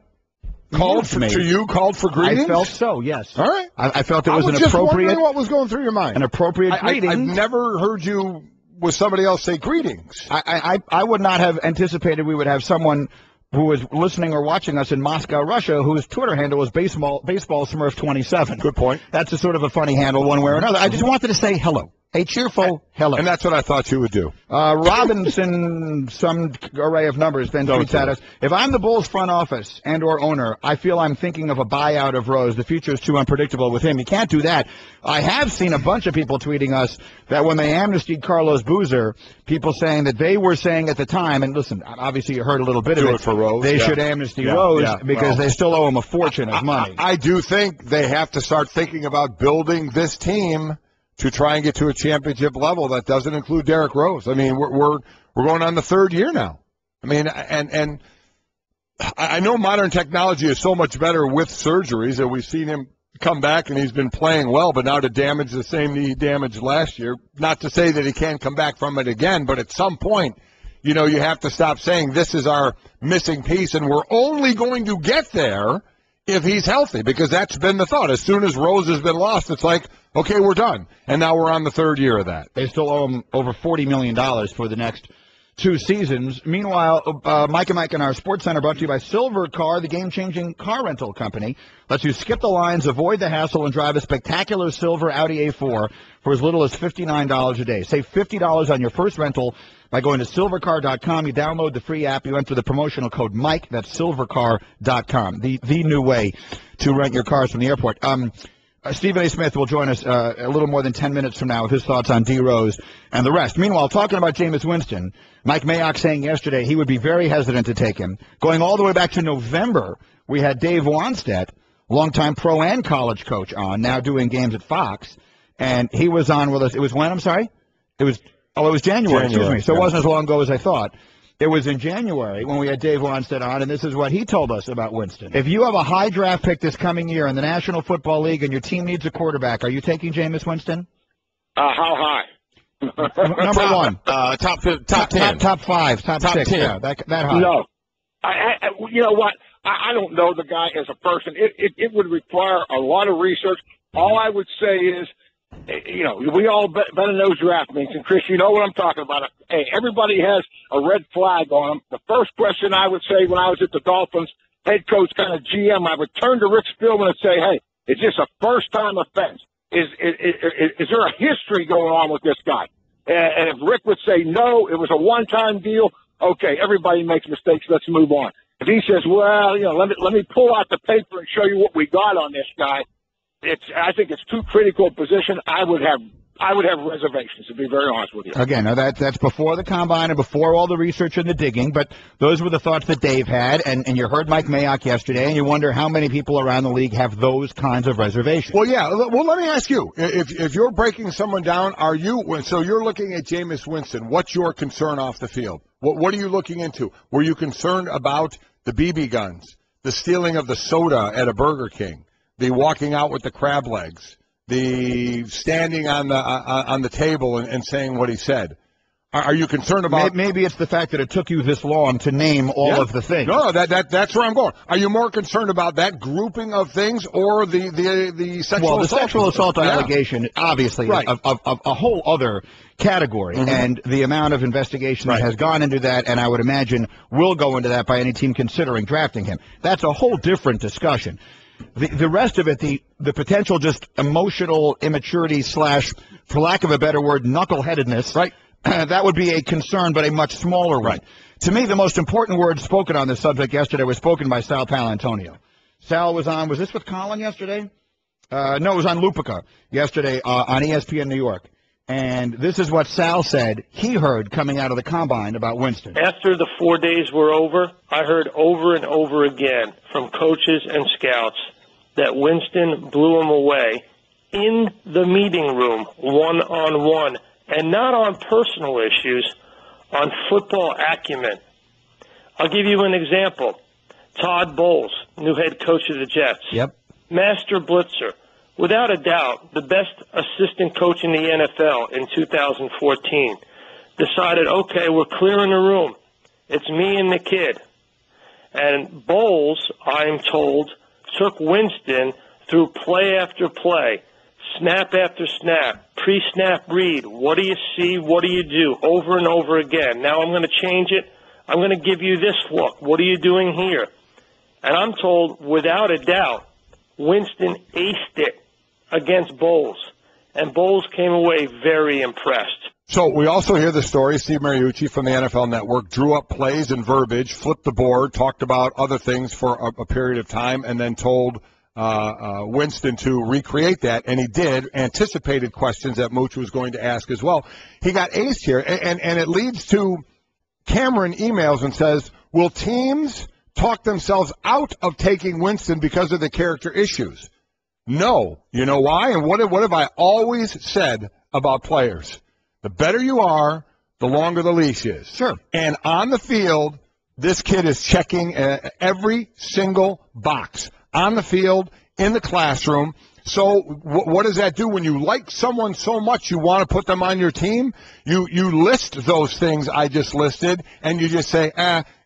Called for greetings? I felt so, yes. All right. I felt it was an appropriate. I was just wondering what was going through your mind. An appropriate greeting. I've never heard you with somebody else say greetings. I would not have anticipated we would have someone who was listening or watching us in Moscow, Russia, whose Twitter handle was baseball Smurf 27. Good point. That's a sort of a funny handle one way or another. I just wanted to say hello. A cheerful hello. And that's what I thought you would do. Robinson, some array of numbers, then tweets at us. If I'm the Bulls front office and or owner, I feel I'm thinking of a buyout of Rose. The future is too unpredictable with him. You can't do that. I have seen a bunch of people tweeting us that when they amnestied Carlos Boozer, people saying that they were saying at the time, and listen, obviously you heard a little bit of it, for Rose. They should amnesty Rose because they still owe him a fortune of money. I do think they have to start thinking about building this team to try and get to a championship level that doesn't include Derrick Rose. I mean, we're going on the third year now. I mean, and I know modern technology is so much better with surgeries, and we've seen him come back and he's been playing well, but now to damage the same knee he damaged last year, not to say that he can't come back from it again, but at some point, you know, you have to stop saying this is our missing piece and we're only going to get there if he's healthy, because that's been the thought. As soon as Rose has been lost, it's like, okay, we're done. And now we're on the third year of that. They still owe him over $40 million for the next 2 seasons. Meanwhile, Mike and Mike in our Sports Center, brought to you by Silver Car, the game-changing car rental company. Lets you skip the lines, avoid the hassle, and drive a spectacular silver Audi A4 for as little as $59 a day. Save $50 on your first rental by going to silvercar.com. You download the free app. You enter the promotional code Mike. That's silvercar.com, the new way to rent your cars from the airport. Stephen A. Smith will join us a little more than 10 minutes from now with his thoughts on D. Rose and the rest. Meanwhile, talking about Jameis Winston, Mike Mayock saying yesterday he would be very hesitant to take him. Going all the way back to November, we had Dave Wannstedt, longtime pro and college coach, on, now doing games at Fox, and he was on with us. It was when, I'm sorry? It was January, excuse me. So it wasn't as long ago as I thought. It was in January when we had Dave Wannstedt on, and this is what he told us about Winston. If you have a high draft pick this coming year in the National Football League and your team needs a quarterback, are you taking Jameis Winston? How high? Number one. Top 10. Top 5. Top 6. 10. Yeah, that high. No. You know what? I don't know the guy as a person. It would require a lot of research. All I would say is, you know, we all better know draft meetings, and Chris, you know what I'm talking about. Hey, everybody has a red flag on them. The first question I would say when I was at the Dolphins, head coach, kind of GM, I would turn to Rick Spielman and say, hey, is this a first-time offense? Is there a history going on with this guy? And if Rick would say, no, it was a one-time deal, okay, everybody makes mistakes, let's move on. If he says, well, you know, let me pull out the paper and show you what we got on this guy, I think it's too critical a position. I would have reservations, to be very honest with you. Again, now that's before the combine and before all the research and the digging, but those were the thoughts that Dave had, and you heard Mike Mayock yesterday, and you wonder how many people around the league have those kinds of reservations. Well, yeah. Well, let me ask you, if you're breaking someone down, so you're looking at Jameis Winston, what's your concern off the field? What are you looking into? Were you concerned about the BB guns, the stealing of the soda at a Burger King, the walking out with the crab legs, the standing on the table and saying what he said? Are you concerned about? Maybe it's the fact that it took you this long to name all of the things. No, that's where I'm going. Are you more concerned about that grouping of things or the sexual assault? Well, the sexual assault allegation, obviously, right, of a whole other category, and the amount of investigation that has gone into that, and I would imagine will go into that by any team considering drafting him. That's a whole different discussion. The rest of it, the potential just emotional immaturity / for lack of a better word, knuckleheadedness, right? That would be a concern, but a much smaller one. To me, the most important word spoken on this subject yesterday was spoken by Sal Palantonio. Sal was on, was this with Colin yesterday? No, it was on Lupica yesterday on ESPN New York. And this is what Sal said he heard coming out of the combine about Winston. After the 4 days were over, I heard over and over again from coaches and scouts that Winston blew him away in the meeting room, one-on-one, and not on personal issues, on football acumen. I'll give you an example. Todd Bowles, new head coach of the Jets. Yep. Master blitzer. Without a doubt, the best assistant coach in the NFL in 2014 decided, okay, we're clearing the room. It's me and the kid. And Bowles, I'm told, took Winston through play after play, snap after snap, pre-snap read. What do you see? What do you do? Over and over again. Now I'm going to change it. I'm going to give you this look. What are you doing here? And I'm told, without a doubt, Winston aced it against Bowles. And Bowles came away very impressed. So we also hear the story. Steve Mariucci from the NFL Network drew up plays and verbiage, flipped the board, talked about other things for a period of time, and then told Winston to recreate that, and he did, anticipated questions that Mooch was going to ask as well. He got aced here, and it leads to Cameron emails and says, will teams talk themselves out of taking Winston because of the character issues? No. You know why? And what have I always said about players? The better you are, the longer the leash is. Sure. And on the field, this kid is checking every single box. On the field, in the classroom. So what does that do when you like someone so much you want to put them on your team? You list those things I just listed, and you just say,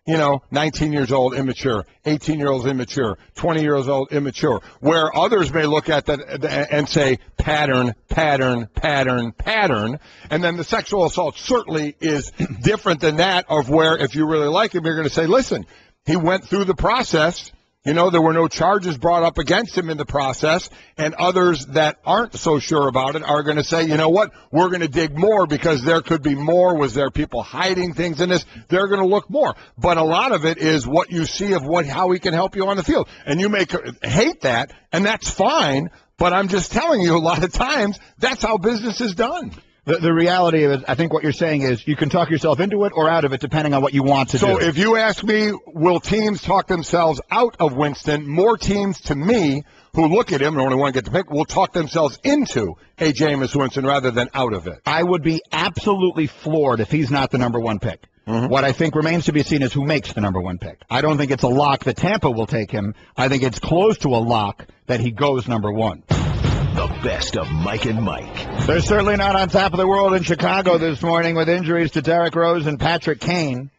19 years old, immature, 18-year-olds, immature, 20-years-old, immature, where others may look at that and say pattern, pattern, pattern, pattern, and then the sexual assault certainly is different than that, of where if you really like him, you're going to say, listen, he went through the process. There were no charges brought up against him in the process, and others that aren't so sure about it are going to say, you know what, we're going to dig more because there could be more. Was there people hiding things in this? They're going to look more. But a lot of it is what you see of how he can help you on the field. And you may hate that, and that's fine, but I'm just telling you a lot of times that's how business is done. The reality of it, I think what you're saying is you can talk yourself into it or out of it depending on what you want to do. So if you ask me, will teams talk themselves out of Winston, more teams to me who look at him and only want to get the pick will talk themselves into a Jameis Winston rather than out of it. I would be absolutely floored if he's not the number one pick. Mm-hmm. What I think remains to be seen is who makes the number one pick. I don't think it's a lock that Tampa will take him. I think it's close to a lock that he goes number one. The best of Mike and Mike. They're certainly not on top of the world in Chicago this morning with injuries to Derrick Rose and Patrick Kane.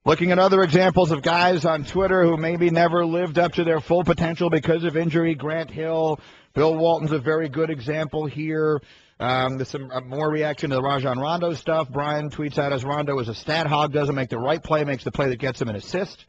Looking at other examples of guys on Twitter who maybe never lived up to their full potential because of injury. Grant Hill, Bill Walton's a very good example here. There's some more reaction to the Rajon Rondo stuff. Brian tweets out as Rondo is a stat hog, doesn't make the right play, makes the play that gets him an assist.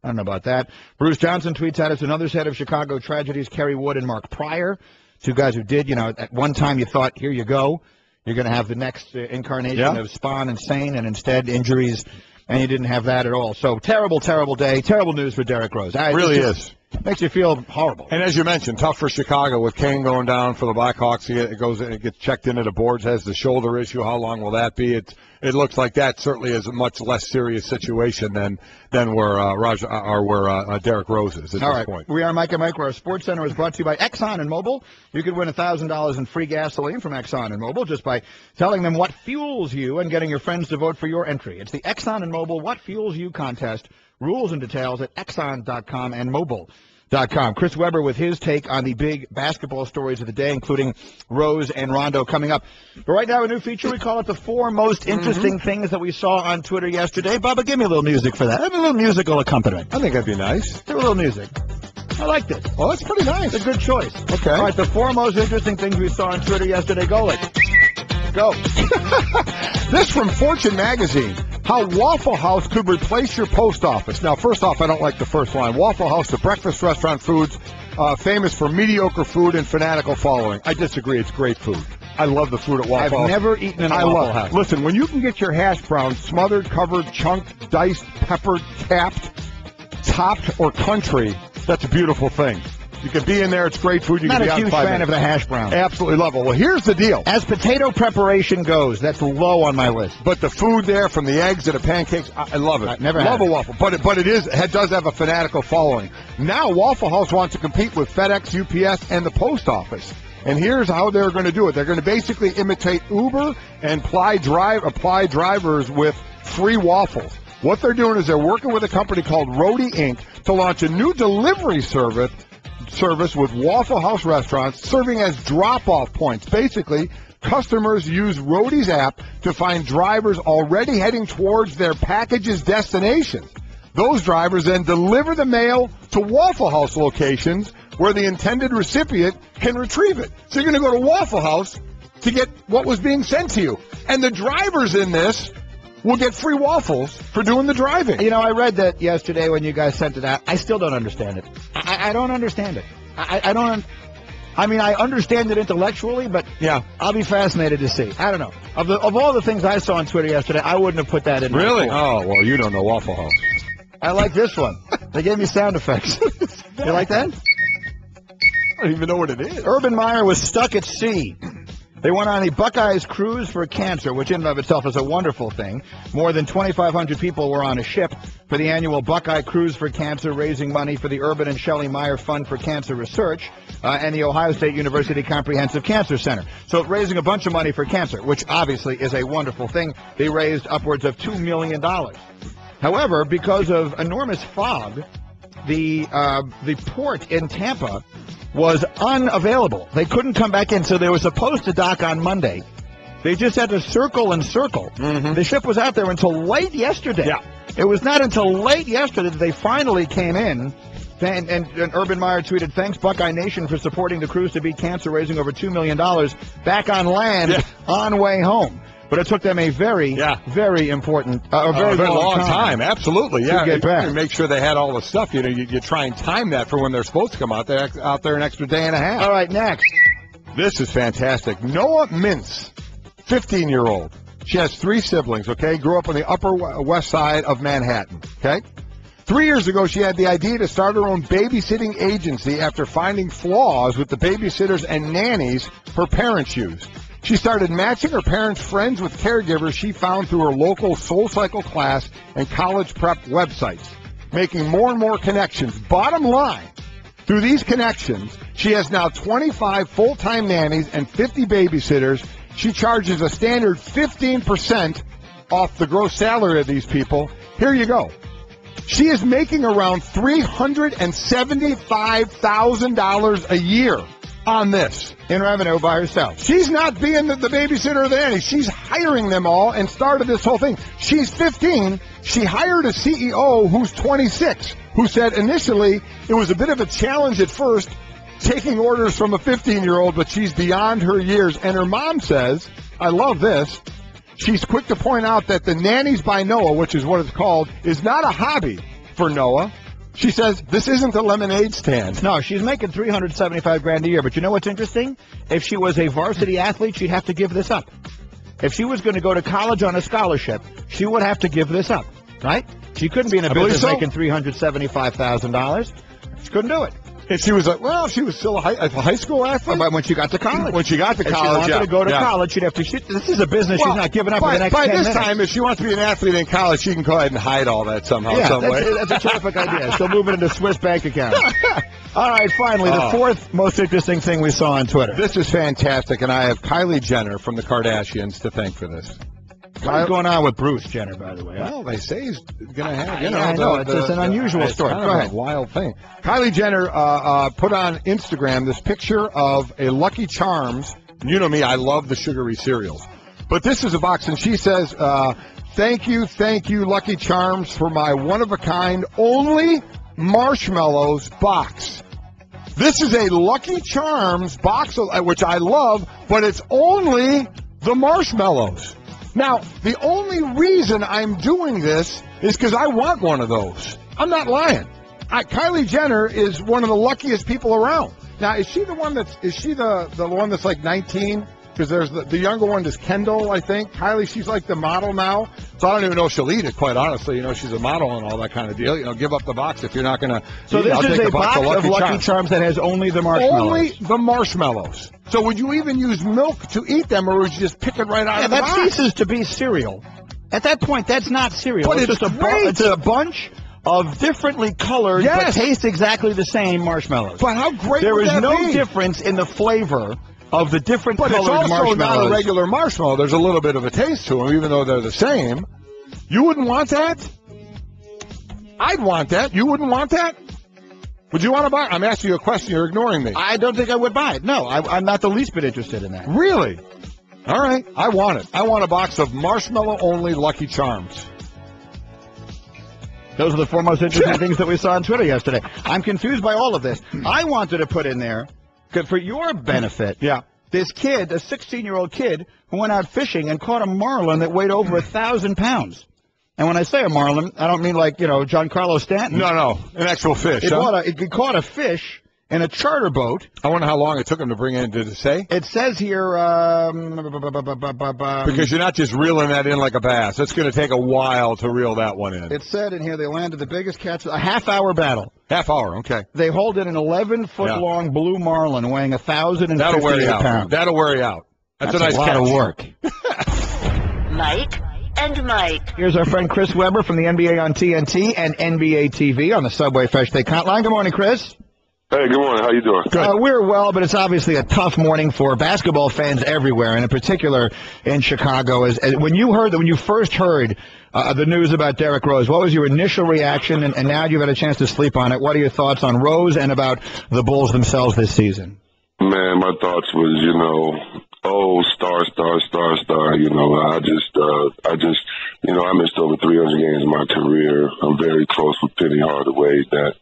I don't know about that. Bruce Johnson tweets out as another set of Chicago tragedies, Kerry Wood and Mark Pryor. Two guys who did, at one time you thought, here you go. You're going to have the next incarnation of Spawn and Sane, and instead injuries, and you didn't have that at all. So terrible, terrible day. Terrible news for Derrick Rose. It really is. Makes you feel horrible. And as you mentioned, tough for Chicago with Kane going down for the Blackhawks. It gets checked into the boards, has the shoulder issue. How long will that be? It looks like that certainly is a much less serious situation than where Derrick Rose is at this point. We are Mike and Mike, where our Sports Center is brought to you by Exxon and Mobil. You could win $1,000 in free gasoline from Exxon and Mobil just by telling them what fuels you and getting your friends to vote for your entry. It's the Exxon and Mobil What Fuels You contest. Rules and details at Exxon.com and Mobil.com. Chris Webber with his take on the big basketball stories of the day, including Rose and Rondo coming up. But right now, a new feature, we call it the 4 most interesting things that we saw on Twitter yesterday. Bubba, give me a little music for that. Have a little musical accompaniment. I think that'd be nice. Do a little music. I like this. Oh, that's pretty nice. It's a good choice. Okay. All right, the 4 most interesting things we saw on Twitter yesterday. Go it. Go. This from Fortune Magazine. How Waffle House could replace your post office. Now, first off, I don't like the first line. Waffle House, the breakfast restaurant foods, famous for mediocre food and fanatical following. I disagree. It's great food. I love the food at Waffle House. I've never eaten in a Waffle House. Listen, when you can get your hash browns smothered, covered, chunked, diced, peppered, capped, topped, or country, that's a beautiful thing. You can be in there. It's great food. You Not can be a huge fan of the hash brown. Absolutely love it. Well, here's the deal. As potato preparation goes, that's low on my list. But the food there, from the eggs to the pancakes, I love it. I never love had a waffle. But it does have a fanatical following. Now Waffle House wants to compete with FedEx, UPS, and the post office. And here's how they're going to do it. They're going to basically imitate Uber and apply drivers with free waffles. What they're doing is they're working with a company called Roadie Inc. to launch a new delivery service with Waffle House restaurants serving as drop-off points. Basically, customers use Roadie's app to find drivers already heading towards their package's destinations. Those drivers then deliver the mail to Waffle House locations where the intended recipient can retrieve it. So you're going to go to Waffle House to get what was being sent to you. And the drivers in this will get free waffles for doing the driving. You know, I read that yesterday when you guys sent it out. I still don't understand it. I don't understand it. I don't. I mean, I understand it intellectually, but yeah, I'll be fascinated to see. I don't know. Of all the things I saw on Twitter yesterday, I wouldn't have put that in. Really? Oh, well, you don't know Waffle House. I like this one. They gave me sound effects. You like that? I don't even know what it is. Urban Meyer was stuck at sea. They went on a Buckeyes cruise for cancer, which in and of itself is a wonderful thing. More than 2,500 people were on a ship for the annual Buckeye Cruise for Cancer, raising money for the Urban and Shelley Meyer Fund for Cancer Research and the Ohio State University Comprehensive Cancer Center. So raising a bunch of money for cancer, which obviously is a wonderful thing. They raised upwards of $2 million. However, because of enormous fog, the port in Tampa was unavailable. They couldn't come back in, so they were supposed to dock on Monday. They just had to circle and circle. Mm-hmm. The ship was out there until late yesterday. Yeah. It was not until late yesterday that they finally came in. And Urban Meyer tweeted, "Thanks, Buckeye Nation, for supporting the cruise to beat cancer, raising over $2 million back on land on way home." But it took them a very, very important, a very long time. Absolutely, to get back. Make sure they had all the stuff. You know, you try and time that for when they're supposed to come out there an extra day and a half. All right, next. This is fantastic. Noah Mintz, 15-year-old. She has 3 siblings, okay? Grew up on the Upper West Side of Manhattan, okay? 3 years ago, she had the idea to start her own babysitting agency after finding flaws with the babysitters and nannies her parents used. She started matching her parents' friends with caregivers she found through her local SoulCycle class and college prep websites, making more and more connections. Bottom line, through these connections, she has now 25 full-time nannies and 50 babysitters. She charges a standard 15% off the gross salary of these people. Here you go. She is making around $375,000 a year on this in revenue by herself. She's not being the babysitter or the nanny. She's hiring them all and started this whole thing. She's 15. She hired a CEO who's 26, who said initially it was a bit of a challenge at first taking orders from a 15-year-old, but she's beyond her years. And her mom says, I love this, she's quick to point out that the Nannies by Noah, which is what it's called, is not a hobby for Noah. She says, this isn't a lemonade stand. No, she's making $375,000 a year. But you know what's interesting? If she was a varsity athlete, she'd have to give this up. If she was going to go to college on a scholarship, she would have to give this up, right? She couldn't be in a business making $375,000. She couldn't do it. And she was like, well, she was still a high school athlete. But when she got to college. When she got to college, she wanted to go to college, she'd have to. This is a business she's not giving up for the next 10 minutes. By this time, if she wants to be an athlete in college, she can go ahead and hide all that somehow, some way. That's a terrific idea. She'll move it into a Swiss bank account. All right, finally, the fourth most interesting thing we saw on Twitter. This is fantastic, and I have Kylie Jenner from the Kardashians to thank for this. What's going on with Bruce Jenner, by the way? Well, they say he's going to have, I know. It's an unusual story. Go ahead. A wild thing. Kylie Jenner put on Instagram this picture of a Lucky Charms. You know me, I love the sugary cereals. But this is a box, and she says, thank you, Lucky Charms, for my one-of-a-kind only marshmallows box. This is a Lucky Charms box, which I love, but it's only the marshmallows. Now, the only reason I'm doing this is because I want one of those. I'm not lying. Kylie Jenner is one of the luckiest people around. Now, is she the one that's like 19? Because there's the younger one is Kendall, I think. Kylie, she's like the model now. So I don't even know if she'll eat it, quite honestly. You know, she's a model and all that kind of deal. You know, give up the box if you're not going to. So this is a box of Lucky Charms that has only the marshmallows. Only the marshmallows. So would you even use milk to eat them, or would you just pick it right out of the box? That ceases to be cereal. At that point, that's not cereal. But it's just a bunch of differently colored, but taste exactly the same marshmallows. But how great there would is that no be? difference in the flavor of the different colored marshmallows. But it's also not a regular marshmallow. There's a little bit of a taste to them, even though they're the same. You wouldn't want that? I'd want that. You wouldn't want that? Would you want to buy it? I'm asking you a question. You're ignoring me. I don't think I would buy it. No, I'm not the least bit interested in that. Really? All right. I want it. I want a box of marshmallow-only Lucky Charms. Those are the four most interesting things that we saw on Twitter yesterday. I'm confused by all of this. I wanted to put in there, for your benefit, this kid, a 16-year-old kid, who went out fishing and caught a marlin that weighed over 1,000 pounds. And when I say a marlin, I don't mean like, Giancarlo Stanton. No, an actual fish. It caught a fish in a charter boat. I wonder how long it took him to bring in. Did it say? It says here... because you're not just reeling that in like a bass. It's going to take a while to reel that one in. It said in here they landed the biggest catch, a half-hour battle. Half hour, okay. They hold in an 11-foot-long blue marlin weighing 1,058 That'll wear you out. pounds. That'll wear you out. That's a nice lot catch. of work. Mike and Mike. Here's our friend Chris Webber from the NBA on TNT and NBA TV on the Subway Fresh Take Hotline. Good morning, Chris. Hey, good morning. How you doing? We're well, but it's obviously a tough morning for basketball fans everywhere, and in particular in Chicago. When you first heard the news about Derrick Rose, what was your initial reaction? And now you've had a chance to sleep on it. What are your thoughts on Rose and about the Bulls themselves this season? Man, my thoughts was, star. I missed over 300 games in my career. I'm very close with Penny Hardaway. That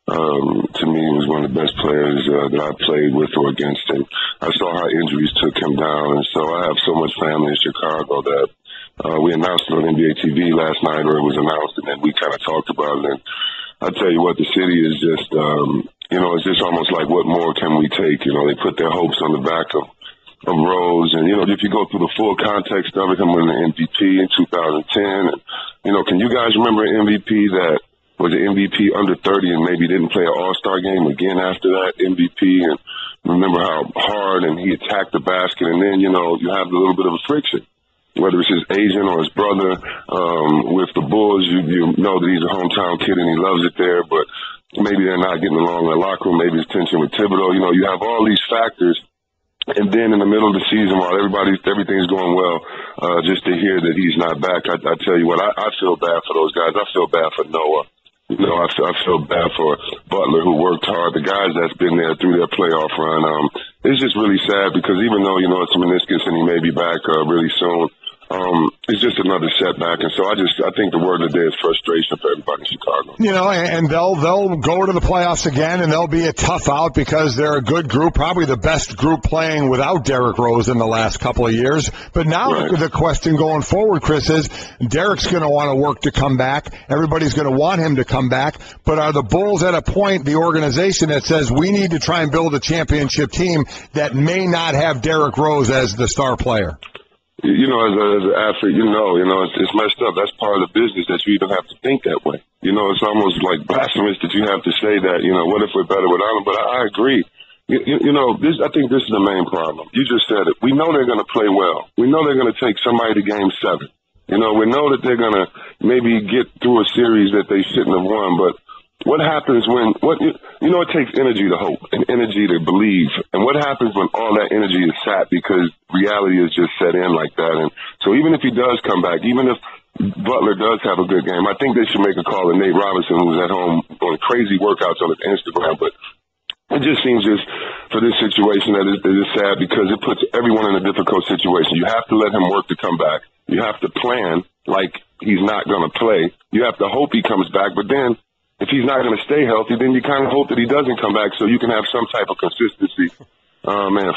to me was one of the best players that I played with or against him. I saw how injuries took him down, and so I have so much family in Chicago that we announced it on NBA TV last night, or it was announced, and then we kind of talked about it. And I tell you what, the city is just, it's just almost like, what more can we take? They put their hopes on the back of Rose, and if you go through the full context of it, him winning the MVP in 2010, and can you guys remember an MVP that was an MVP under 30 and maybe didn't play an All-Star game again after that MVP, and remember how hard and he attacked the basket, and then you have a little bit of a friction, whether it's his agent or his brother with the Bulls. You know that he's a hometown kid and he loves it there, but maybe they're not getting along in the locker room. Maybe it's tension with Thibodeau. You have all these factors. And then in the middle of the season, while everything's going well, just to hear that he's not back, I tell you what, I feel bad for those guys. I feel bad for Noah. I feel bad for Butler, who worked hard. The guys that's been there through their playoff run. It's just really sad because even though it's a meniscus and he may be back really soon, it's just another setback, and so I think the word of the day is frustration for everybody in Chicago. And they'll go to the playoffs again, and they'll be a tough out because they're a good group, probably the best group playing without Derrick Rose in the last couple of years. But now the question going forward, Chris, is Derrick's going to want to work to come back. Everybody's going to want him to come back. But are the Bulls at a point, the organization, that says we need to try and build a championship team that may not have Derrick Rose as the star player? As an athlete, it's messed up. That's part of the business that you even have to think that way. It's almost like blasphemous that you have to say that, what if we're better without him? But I agree. I think this is the main problem. You just said it. We know they're going to play well. We know they're going to take somebody to game 7. We know that they're going to maybe get through a series that they shouldn't have won, but what happens when it takes energy to hope and energy to believe. And what happens when all that energy is sapped because reality is just set in like that? And so even if he does come back, even if Butler does have a good game, I think they should make a call to Nate Robinson, who's at home doing crazy workouts on his Instagram. But it just seems for this situation that it is sad because it puts everyone in a difficult situation. You have to let him work to come back. You have to plan like he's not going to play. You have to hope he comes back. But then if he's not going to stay healthy, then you kind of hope that he doesn't come back so you can have some type of consistency.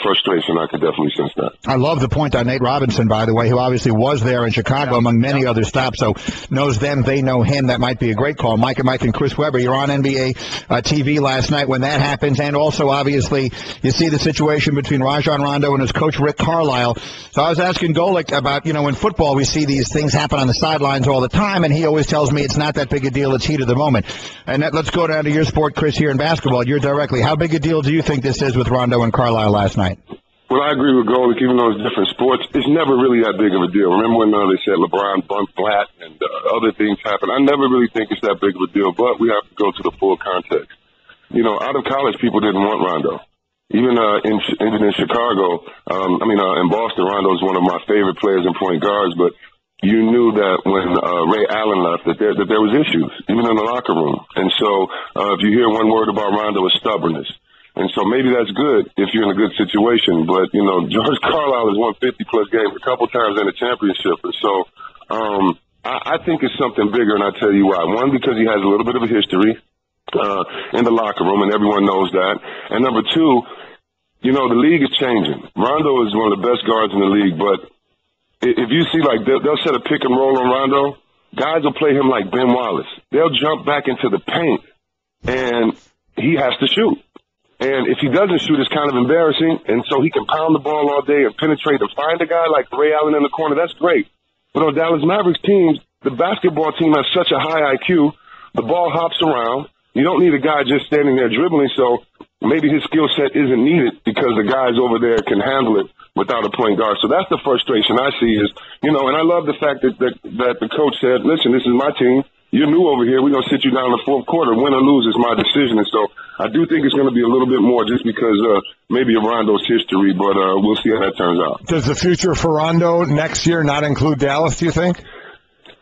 Frustration, I could definitely sense that. I love the point on Nate Robinson, by the way, who obviously was there in Chicago among many other stops, so knows them, they know him. That might be a great call. Mike and Chris Webber, you're on NBA TV last night when that happens, and also, obviously, you see the situation between Rajon Rondo and his coach, Rick Carlisle. So I was asking Golick about, in football, we see these things happen on the sidelines all the time, and he always tells me it's not that big a deal, it's heat of the moment. And let's go down to your sport, Chris, here in basketball. You're directly. How big a deal do you think this is with Rondo and Carlisle last night? Well, I agree with Golick, even though it's different sports, it's never really that big of a deal. Remember when they said LeBron bumped flat and other things happen? I never really think it's that big of a deal, but we have to go to the full context. Out of college, people didn't want Rondo. Even in Chicago, in Boston, Rondo is one of my favorite players and point guards, but you knew that when Ray Allen left that there was issues, even in the locker room. And so if you hear one word about Rondo, it's stubbornness. And so maybe that's good if you're in a good situation. But, George Carlisle has won 50-plus games a couple times in a championship. And so I think it's something bigger, and I'll tell you why. One, because he has a little bit of a history in the locker room, and everyone knows that. And number two, you know, the league is changing. Rondo is one of the best guards in the league, but if you see, like, they'll set a pick and roll on Rondo, guys will play him like Ben Wallace. They'll jump back into the paint, and he has to shoot. And if he doesn't shoot, it's kind of embarrassing. And so he can pound the ball all day and penetrate and find a guy like Ray Allen in the corner. That's great. But on Dallas Mavericks teams, the basketball team has such a high IQ. The ball hops around. You don't need a guy just standing there dribbling. So maybe his skill set isn't needed because the guys over there can handle it without a point guard. So that's the frustration I see is, you know, and I love the fact that the coach said, listen, this is my team. You're new over here. We're going to sit you down in the fourth quarter. Win or lose is my decision. And so I do think it's going to be a little bit more just because maybe of Rondo's history, but we'll see how that turns out. Does the future for Rondo next year not include Dallas, do you think?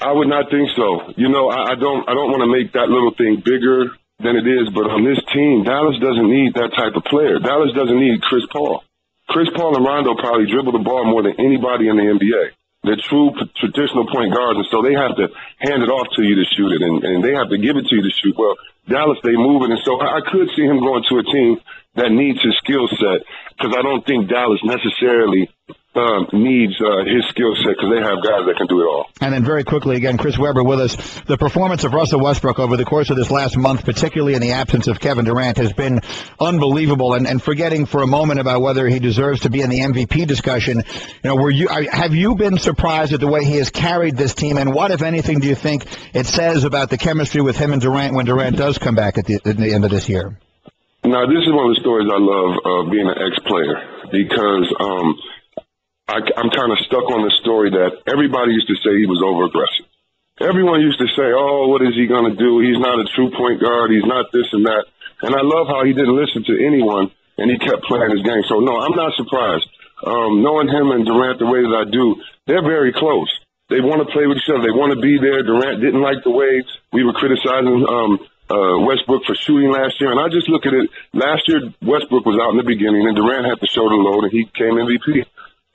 I would not think so. You know, I don't want to make that little thing bigger than it is, but on this team, Dallas doesn't need that type of player. Dallas doesn't need Chris Paul. Chris Paul and Rondo probably dribble the ball more than anybody in the NBA. They're true traditional point guards, and so they have to hand it off to you to shoot it, and they have to give it to you to shoot. Well, Dallas, they move it, and so I could see him going to a team that needs his skill set because I don't think Dallas necessarily needs his skill set because they have guys that can do it all. And then very quickly, again, Chris Webber with us. The performance of Russell Westbrook over the course of this last month, particularly in the absence of Kevin Durant, has been unbelievable. And forgetting for a moment about whether he deserves to be in the MVP discussion, you know, have you been surprised at the way he has carried this team? And what, if anything, do you think it says about the chemistry with him and Durant when Durant does come back at the end of this year? Now, this is one of the stories I love being an ex-player because I'm kind of stuck on the story that everybody used to say he was over-aggressive. Everyone used to say, oh, what is he going to do? He's not a true point guard. He's not this and that. And I love how he didn't listen to anyone, and he kept playing his game. So, no, I'm not surprised. Knowing him and Durant the way that I do, they're very close. They want to play with each other. They want to be there. Durant didn't like the way we were criticizing Westbrook for shooting last year. And I just look at it. Last year, Westbrook was out in the beginning, and Durant had to show the load, and he became MVP.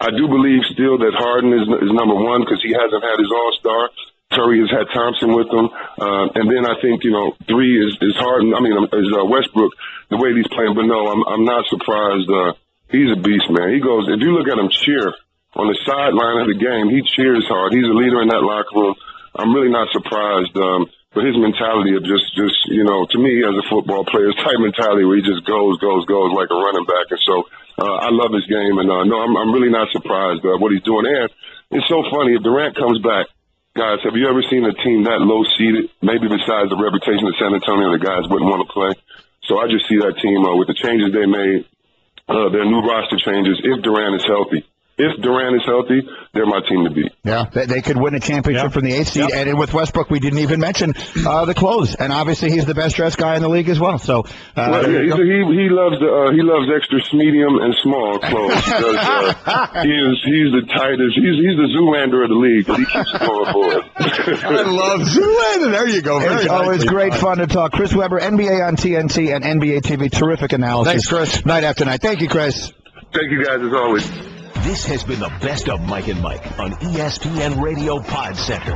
I do believe still that Harden is number one because he hasn't had his all-star. Curry has had Thompson with him. And then I think, you know, three is Harden. Is Westbrook, the way he's playing. But no, I'm not surprised. He's a beast, man. He goes, if you look at him cheer on the sideline of the game, he cheers hard. He's a leader in that locker room. I'm really not surprised. But his mentality of just, you know, to me as a football player, type mentality where he just goes like a running back. And so I love his game. And no, I'm really not surprised what he's doing. And it's so funny. If Durant comes back, guys, have you ever seen a team that low-seeded? Maybe besides the reputation of San Antonio, the guys wouldn't want to play. So I just see that team with the changes they made, their new roster changes, if Durant is healthy. If Durant is healthy, they're my team to beat. Yeah, they could win a championship from the 8th seed. And with Westbrook, we didn't even mention the clothes. And obviously, he's the best-dressed guy in the league as well. So he loves extra medium and small clothes because he's the tightest. He's the Zoolander of the league, but he keeps it going forward. I love Zoolander. There you go. It's always great fun to talk. Chris Webber, NBA on TNT and NBA TV. Terrific analysis. Thanks, Chris. Night after night. Thank you, Chris. Thank you, guys, as always. This has been the Best of Mike and Mike on ESPN Radio Pod Center.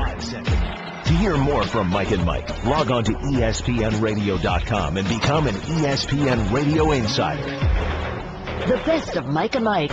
To hear more from Mike and Mike, log on to ESPNradio.com and become an ESPN Radio Insider. The Best of Mike and Mike.